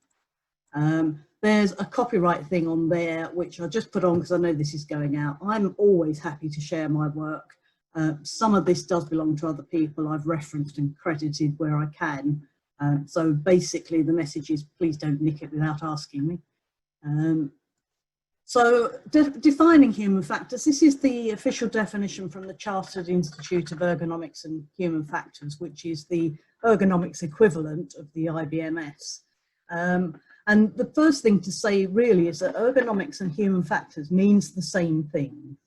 Speaker 5: There's a copyright thing on there, which I just put on because I know this is going out. I'm always happy to share my work. Some of this does belong to other people. I've referenced and credited where I can. So basically the message is please don't nick it without asking me. So defining human factors, this is the official definition from the Chartered Institute of Ergonomics and Human Factors, which is the ergonomics equivalent of the IBMS. And the first thing to say really is that ergonomics and human factors means the same thing.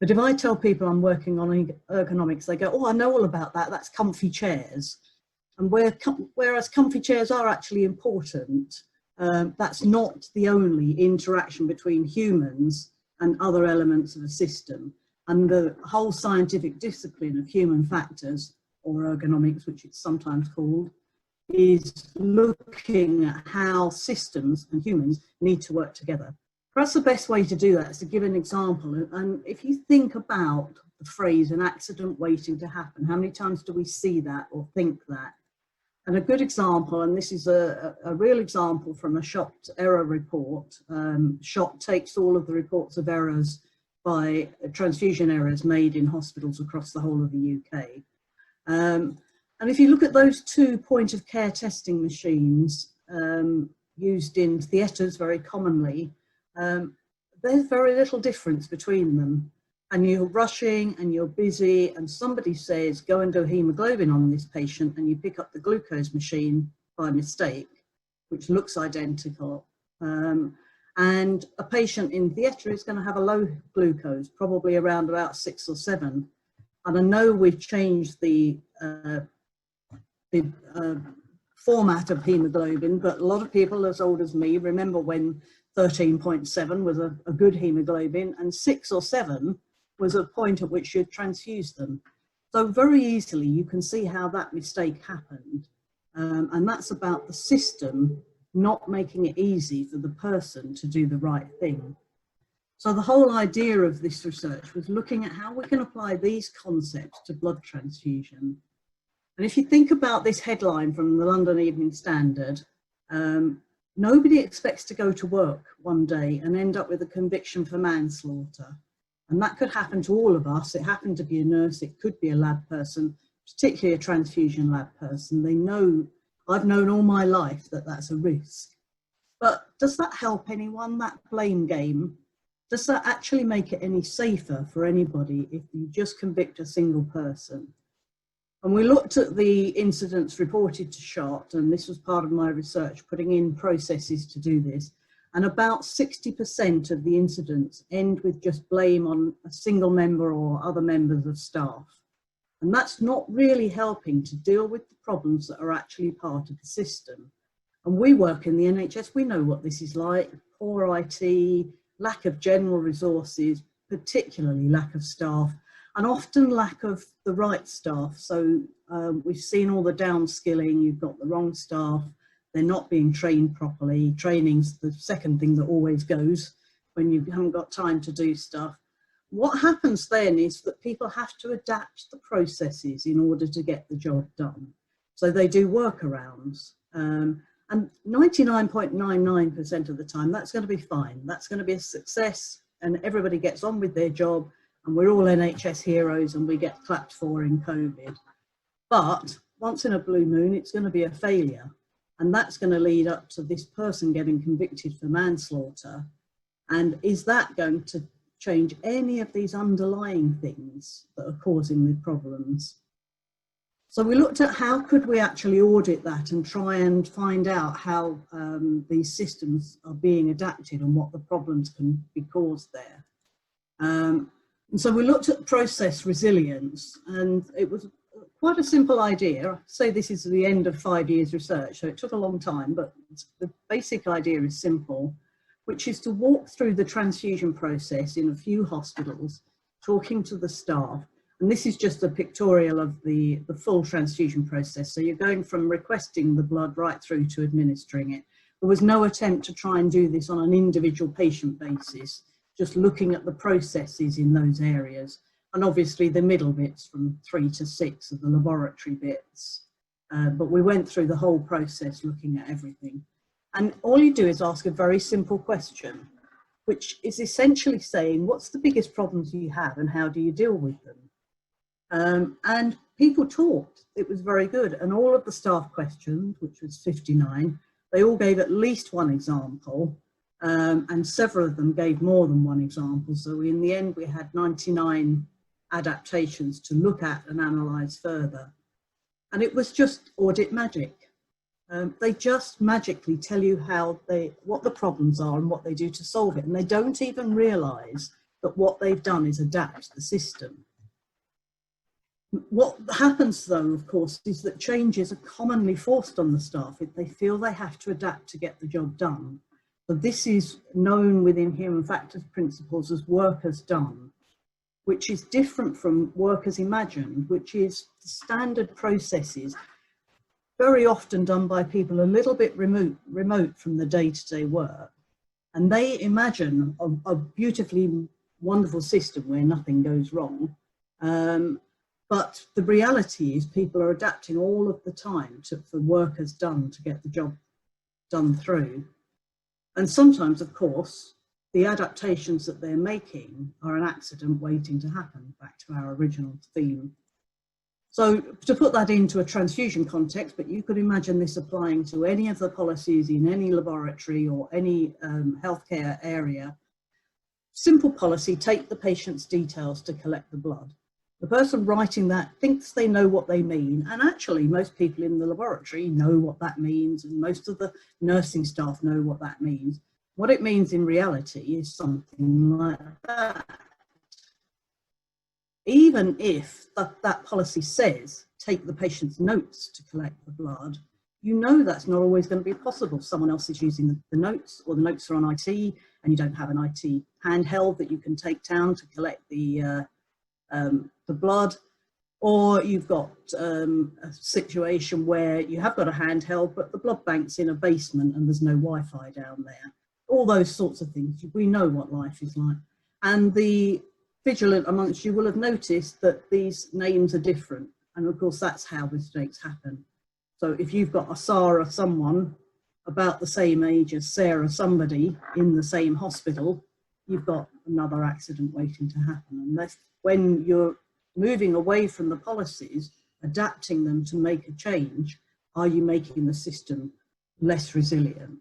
Speaker 5: But if I tell people I'm working on ergonomics, they go, oh, I know all about that, that's comfy chairs. And whereas comfy chairs are actually important, that's not the only interaction between humans and other elements of a system. And the whole scientific discipline of human factors, or ergonomics, which it's sometimes called, is looking at how systems and humans need to work together. Perhaps the best way to do that is to give an example. And if you think about the phrase an accident waiting to happen, how many times do we see that or think that? And a good example, and this is a real example from a SHOT error report. SHOT takes all of the reports of errors by transfusion errors made in hospitals across the whole of the UK. And if you look at those two point of care testing machines used in theatres very commonly, there's very little difference between them. And you're rushing and you're busy and somebody says, go and do hemoglobin on this patient, and you pick up the glucose machine by mistake, which looks identical. And a patient in theatre is going to have a low glucose, probably around about 6 or 7. And I know we've changed the format of hemoglobin, but a lot of people as old as me remember when 13.7 was a good hemoglobin, and 6 or 7 was a point at which you'd transfuse them. So very easily you can see how that mistake happened. And that's about the system not making it easy for the person to do the right thing. So the whole idea of this research was looking at how we can apply these concepts to blood transfusion. And if you think about this headline from the London Evening Standard, nobody expects to go to work one day and end up with a conviction for manslaughter. And that could happen to all of us. It happened to be a nurse, it could be a lab person, particularly a transfusion lab person. They know, I've known all my life that that's a risk. But does that help anyone, that blame game? Does that actually make it any safer for anybody if you just convict a single person? And we looked at the incidents reported to SHOT, and this was part of my research, putting in processes to do this. And about 60% of the incidents end with just blame on a single member or other members of staff. And that's not really helping to deal with the problems that are actually part of the system. And we work in the NHS, we know what this is like: poor IT, lack of general resources, particularly lack of staff, and often lack of the right staff. So we've seen all the downskilling, you've got the wrong staff, they're not being trained properly. Training's the second thing that always goes when you haven't got time to do stuff. What happens then is that people have to adapt the processes in order to get the job done. So they do workarounds. And 99.99% of the time, that's going to be fine. That's going to be a success, and everybody gets on with their job, and we're all NHS heroes and we get clapped for in COVID. But once in a blue moon, it's going to be a failure. And that's going to lead up to this person getting convicted for manslaughter. And is that going to change any of these underlying things that are causing the problems? So we looked at how could we actually audit that and try and find out how these systems are being adapted and what the problems can be caused there. And so we looked at process resilience, and it was quite a simple idea. I say this is the end of 5 years research, so it took a long time, but the basic idea is simple, which is to walk through the transfusion process in a few hospitals, talking to the staff. And this is just a pictorial of the full transfusion process. So you're going from requesting the blood right through to administering it. There was no attempt to try and do this on an individual patient basis, just looking at the processes in those areas. And obviously the middle bits from 3 to 6 are the laboratory bits. But we went through the whole process looking at everything. And all you do is ask a very simple question, which is essentially saying, what's the biggest problems you have and how do you deal with them? And people talked. It was very good. And all of the staff questions, which was 59, they all gave at least one example, and several of them gave more than one example. So in the end, we had 99 adaptations to look at and analyse further. And it was just audit magic. They just magically tell you what the problems are and what they do to solve it. And they don't even realise that what they've done is adapt the system. What happens though, of course, is that changes are commonly forced on the staff if they feel they have to adapt to get the job done. So this is known within human factors principles as work as done, which is different from work as imagined, which is the standard processes very often done by people a little bit remote from the day-to-day work. And they imagine a beautifully wonderful system where nothing goes wrong. But the reality is people are adapting all of the time for work as done to get the job done through. And sometimes, of course, the adaptations that they're making are an accident waiting to happen, back to our original theme. So to put that into a transfusion context, but you could imagine this applying to any of the policies in any laboratory or any healthcare area. Simple policy, take the patient's details to collect the blood. The person writing that thinks they know what they mean, and actually most people in the laboratory know what that means, and most of the nursing staff know what that means. What it means in reality is something like that. Even if that policy says, take the patient's notes to collect the blood, you know that's not always going to be possible. Someone else is using the notes, or the notes are on IT, and you don't have an IT handheld that you can take down to collect the blood, or you've got a situation where you have got a handheld, but the blood bank's in a basement and there's no Wi-Fi down there. All those sorts of things. We know what life is like. And the vigilant amongst you will have noticed that these names are different. And of course, that's how mistakes happen. So if you've got a Sarah someone about the same age as Sarah somebody in the same hospital, you've got another accident waiting to happen. And that's when you're moving away from the policies, adapting them to make a change, are you making the system less resilient?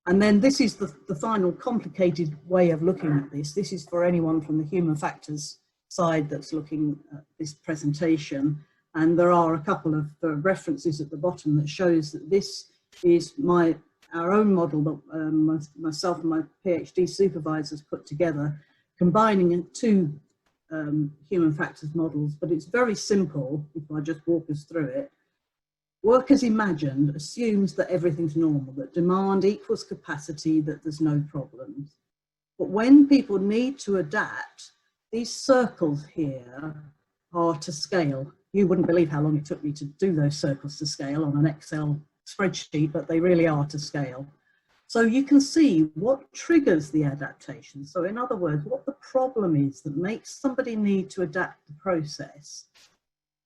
Speaker 5: And then this is the final complicated way of looking at this. This is for anyone from the human factors side that's looking at this presentation. And there are a couple of references at the bottom that shows that this is our own model that myself and my PhD supervisors put together, combining two human factors models, but it's very simple. If I just walk us through it, work as imagined assumes that everything's normal, that demand equals capacity, that there's no problems. But when people need to adapt, these circles here are to scale. You wouldn't believe how long it took me to do those circles to scale on an Excel spreadsheet, but they really are to scale. So you can see what triggers the adaptation. So in other words, what the problem is that makes somebody need to adapt the process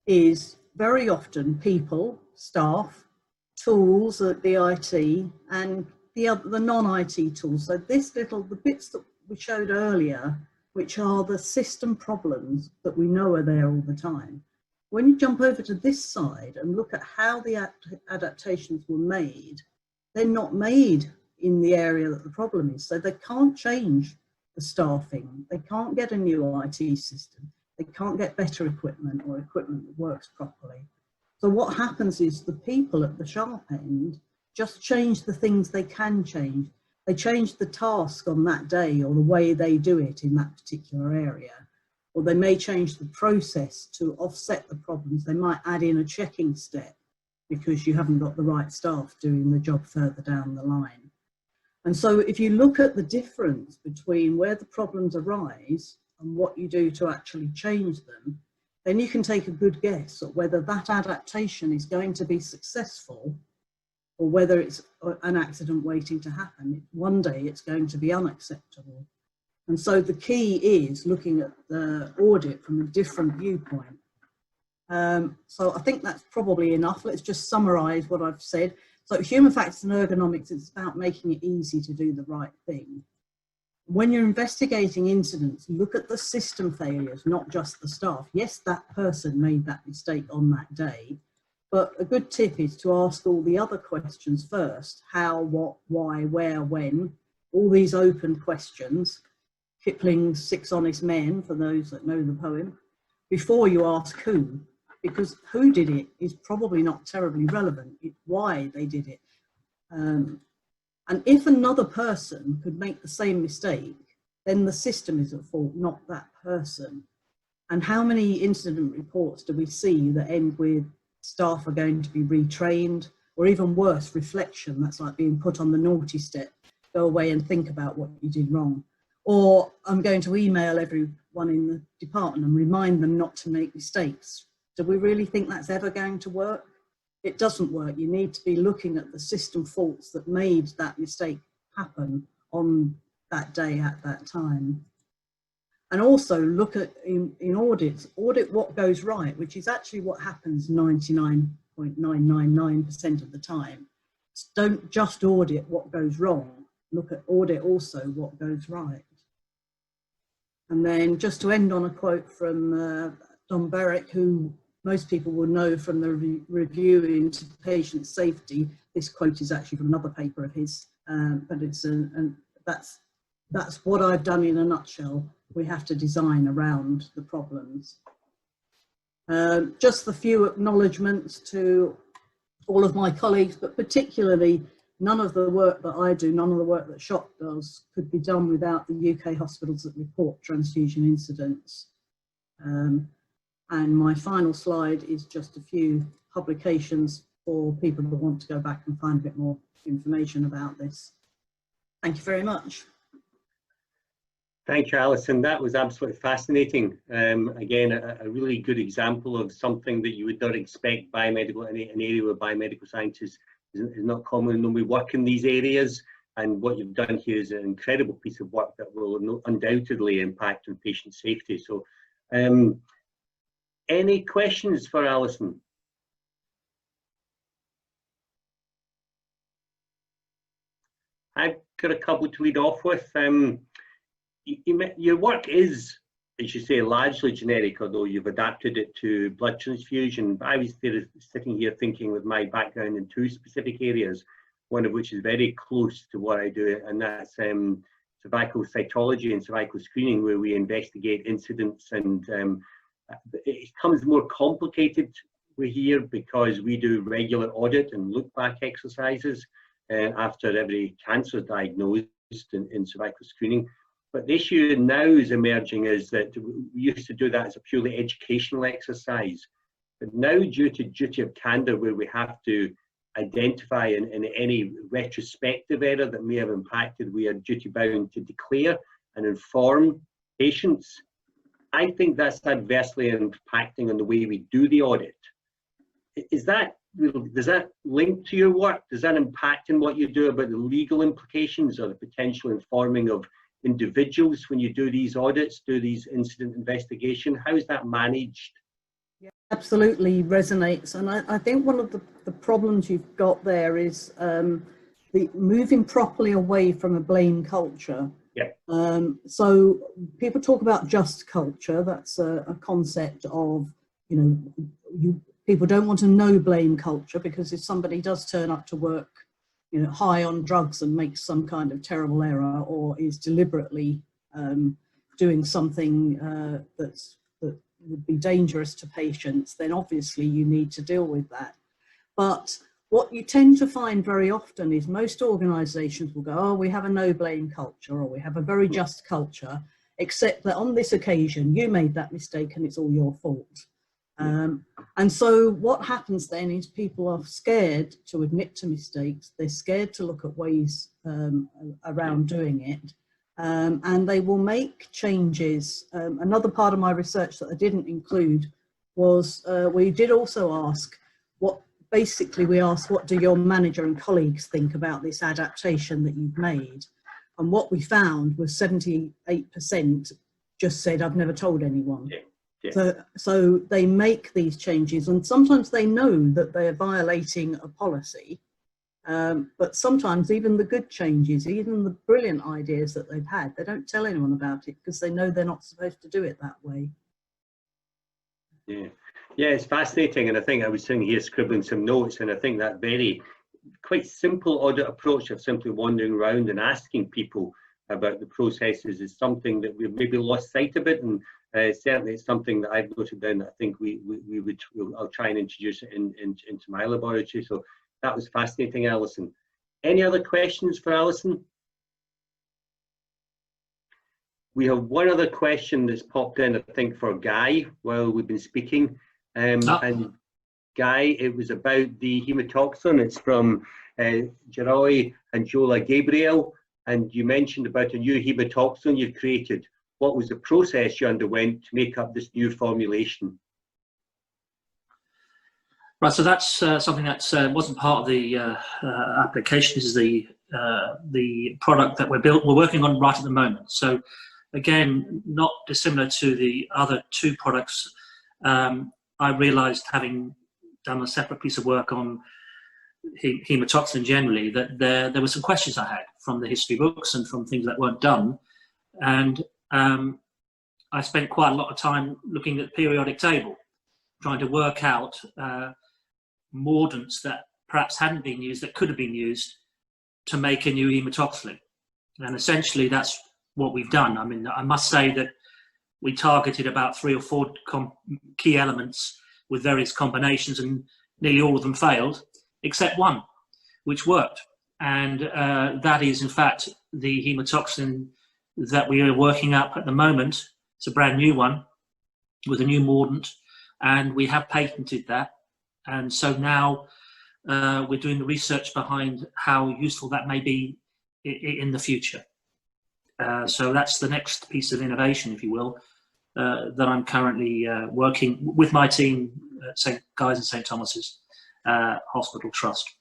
Speaker 5: is very often people, staff, tools at the IT, and the non-IT tools. So the bits that we showed earlier, which are the system problems that we know are there all the time. When you jump over to this side and look at how the adaptations were made, they're not made in the area that the problem is. So they can't change the staffing. They can't get a new IT system. They can't get better equipment or equipment that works properly. So what happens is the people at the sharp end just change the things they can change. They change the task on that day or the way they do it in that particular area. Or they may change the process to offset the problems. They might add in a checking step because you haven't got the right staff doing the job further down the line. And so if you look at the difference between where the problems arise and what you do to actually change them, then you can take a good guess at whether that adaptation is going to be successful or whether it's an accident waiting to happen. One day it's going to be unacceptable. And so the key is looking at the audit from a different viewpoint. So I think that's probably enough. Let's just summarize what I've said. So human factors and ergonomics, it's about making it easy to do the right thing. When you're investigating incidents, look at the system failures, not just the staff. Yes, that person made that mistake on that day, but a good tip is to ask all the other questions first. How, what, why, where, when, all these open questions. Kipling's 6 Honest Men, for those that know the poem, before you ask who, because who did it is probably not terribly relevant. It's why they did it. And if another person could make the same mistake, then the system is at fault, not that person. And how many incident reports do we see that end with staff are going to be retrained, or even worse, reflection? That's like being put on the naughty step. Go away and think about what you did wrong. Or I'm going to email everyone in the department and remind them not to make mistakes. Do we really think that's ever going to work? It doesn't work. You need to be looking at the system faults that made that mistake happen on that day at that time. And also look at, in audits, audit what goes right, which is actually what happens 99.999% of the time. Don't just audit what goes wrong. Look at audit also what goes right. And then just to end on a quote from Don Berwick, who most people will know from the review into patient safety. This quote is actually from another paper of his, but it's that's what I've done in a nutshell. We have to design around the problems. Just a few acknowledgements to all of my colleagues, but particularly none of the work that I do, none of the work that SHOP does could be done without the UK hospitals that report transfusion incidents. And my final slide is just a few publications for people that want to go back and find a bit more information about this. Thank you very much.
Speaker 2: Thank you, Alison. That was absolutely fascinating. Again, a really good example of something that you would not expect biomedical, an area where biomedical sciences is not common, and we work in these areas. And what you've done here is an incredible piece of work that will undoubtedly impact on patient safety. So, any questions for Alison? I've got a couple to lead off with. Your work is, as you say, largely generic, although you've adapted it to blood transfusion. But I was sitting here thinking with my background in 2 specific areas, one of which is very close to what I do, and that's cervical cytology and cervical screening, where we investigate incidents, and it becomes more complicated here because we do regular audit and look back exercises after every cancer diagnosed in cervical screening. But the issue now is emerging is that we used to do that as a purely educational exercise. But now, due to duty of candor, where we have to identify in any retrospective error that may have impacted, we are duty bound to declare and inform patients. I think that's adversely impacting on the way we do the audit. Does that link to your work? Does that impact in what you do about the legal implications or the potential informing of individuals when you do these audits, do these incident investigation? How is that managed?
Speaker 5: Yeah, absolutely resonates. And I think one of the problems you've got there is the moving properly away from a blame culture. Yeah. So people talk about just culture. That's a concept of people don't want a no blame culture, because if somebody does turn up to work, high on drugs and makes some kind of terrible error, or is deliberately doing something that would be dangerous to patients, then obviously you need to deal with that. But what you tend to find very often is most organisations will go, oh, we have a no blame culture, or we have a very just culture, except that on this occasion you made that mistake and it's all your fault. And so what happens then is people are scared to admit to mistakes. They're scared to look at ways around doing it, and they will make changes. Another part of my research that I didn't include was we did also ask what do your manager and colleagues think about this adaptation that you've made? And what we found was 78% just said, I've never told anyone.
Speaker 2: Yeah. Yeah.
Speaker 5: So they make these changes, and sometimes they know that they're violating a policy, but sometimes even the good changes, even the brilliant ideas that they've had, they don't tell anyone about it because they know they're not supposed to do it that way.
Speaker 2: Yeah, yeah, it's fascinating, and I think I was sitting here scribbling some notes, and I think that very quite simple audit approach of simply wandering around and asking people about the processes is something that we've maybe lost sight of it, and certainly it's something that I've noted down that I think I'll try and introduce it into my laboratory. So that was fascinating, Alison. Any other questions for Alison? We have one other question that's popped in, I think, for Guy while we've been speaking. And Guy, it was about the hematoxin. It's from Geroy and Jola Gabriel. And you mentioned about a new hematoxin you've created. What was the process you underwent to make up this new formulation?
Speaker 4: Right, so that's something that wasn't part of the application. This is the product that we're working on right at the moment. So again, not dissimilar to the other two products, I realised, having done a separate piece of work on hematoxin generally, that there were some questions I had from the history books and from things that weren't done. And I spent quite a lot of time looking at the periodic table, trying to work out mordants that perhaps hadn't been used, that could have been used to make a new hematoxylin. And essentially that's what we've done. I mean, I must say that we targeted about 3 or 4 key elements with various combinations, and nearly all of them failed, except one, which worked. And that is, in fact, the hematoxin that we are working up at the moment. It's a brand new one with a new mordant, and we have patented that. And so now we're doing the research behind how useful that may be in the future. So that's the next piece of innovation, if you will, that I'm currently working with my team at St. Guy's and St. Thomas's Hospital Trust.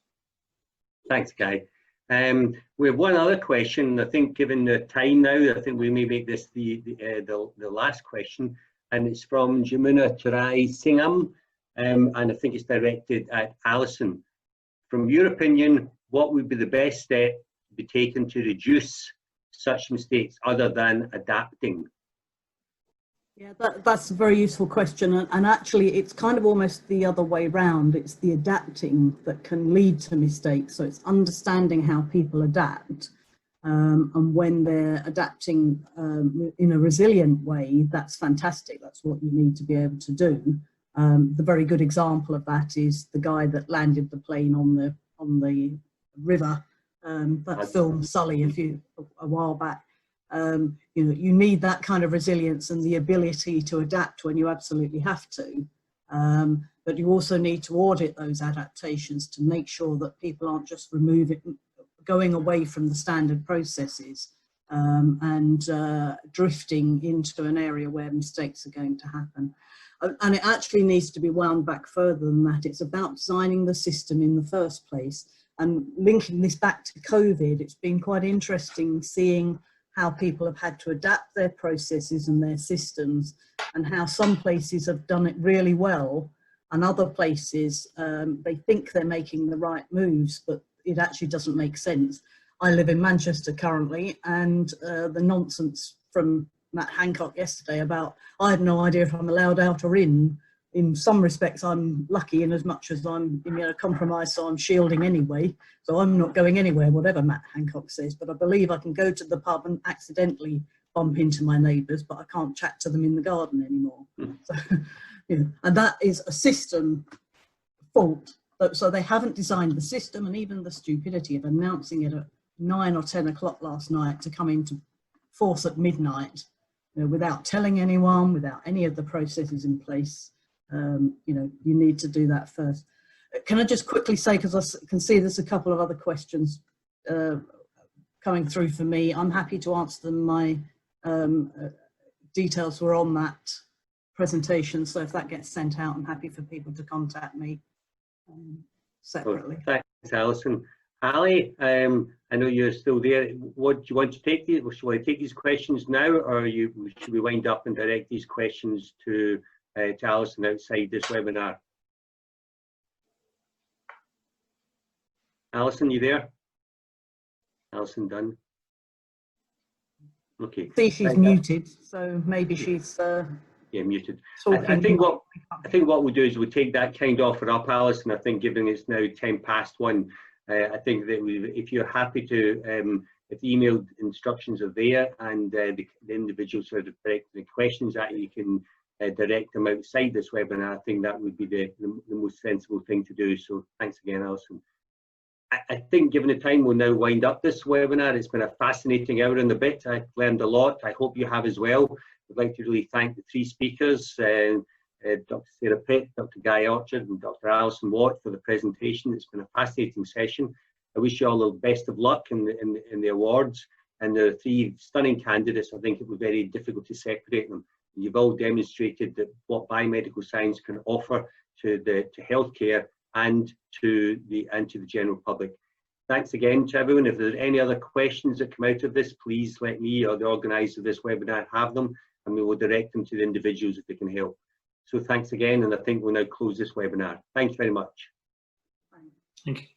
Speaker 2: Thanks, Guy. We have one other question. I think, given the time now, I think we may make this the last question, and it's from Jamuna Turai Singham, and I think it's directed at Alison. From your opinion, what would be the best step to be taken to reduce such mistakes other than adapting?
Speaker 5: Yeah, that's a very useful question, and actually it's kind of almost the other way round. It's the adapting that can lead to mistakes. So it's understanding how people adapt, and when they're adapting in a resilient way, that's fantastic. That's what you need to be able to do. The very good example of that is the guy that landed the plane on the river. That film Sully a while back. You need that kind of resilience and the ability to adapt when you absolutely have to. But you also need to audit those adaptations to make sure that people aren't just going away from the standard processes and drifting into an area where mistakes are going to happen. And it actually needs to be wound back further than that. It's about designing the system in the first place. And linking this back to COVID, it's been quite interesting seeing how people have had to adapt their processes and their systems, and how some places have done it really well, and other places they think they're making the right moves, but it actually doesn't make sense. I live in Manchester currently, and the nonsense from Matt Hancock yesterday about, I had no idea if I'm allowed out or in, in some respects, I'm lucky in as much as I'm immunocompromised, so I'm shielding anyway. So I'm not going anywhere, whatever Matt Hancock says. But I believe I can go to the pub and accidentally bump into my neighbours, but I can't chat to them in the garden anymore. So, and that is a system fault. So they haven't designed the system, and even the stupidity of announcing it at 9 or 10 o'clock last night to come into force at midnight, without telling anyone, without any of the processes in place. You need to do that first. Can I just quickly say, because I can see there's a couple of other questions coming through for me. I'm happy to answer them. My details were on that presentation, so if that gets sent out, I'm happy for people to contact me separately.
Speaker 2: Thanks, Alison. Ali, I know you're still there. What do you want to take these? Shall I take these questions now, or should we wind up and direct these questions to Alison outside this webinar? Alison, you there? Alison Dunn. Okay.
Speaker 5: See, she's muted, so maybe she's
Speaker 2: yeah, muted. I think what we'll do is we'll take that kind of offer up, Alison. I think given it's now 1:10. I think that if you're happy to, if the email instructions are there and the individuals who are directing the questions that you can direct them outside this webinar, I think that would be the most sensible thing to do. So thanks again, Alison. I think given the time, we'll now wind up this webinar. It's been a fascinating hour and a bit. I've learned a lot. I hope you have as well. I'd like to really thank the three speakers, Dr. Sarah Pitt, Dr. Guy Orchard and Dr. Alison Watt for the presentation. It's been a fascinating session. I wish you all the best of luck in the awards. And the three stunning candidates, I think it would be very difficult to separate them. You've all demonstrated that what biomedical science can offer to healthcare and to the general public. Thanks again to everyone. If there's any other questions that come out of this, please let me or the organizer of this webinar have them, and we will direct them to the individuals if they can help. So thanks again, and I think we'll now close this webinar. Thanks very much.
Speaker 4: Thank you.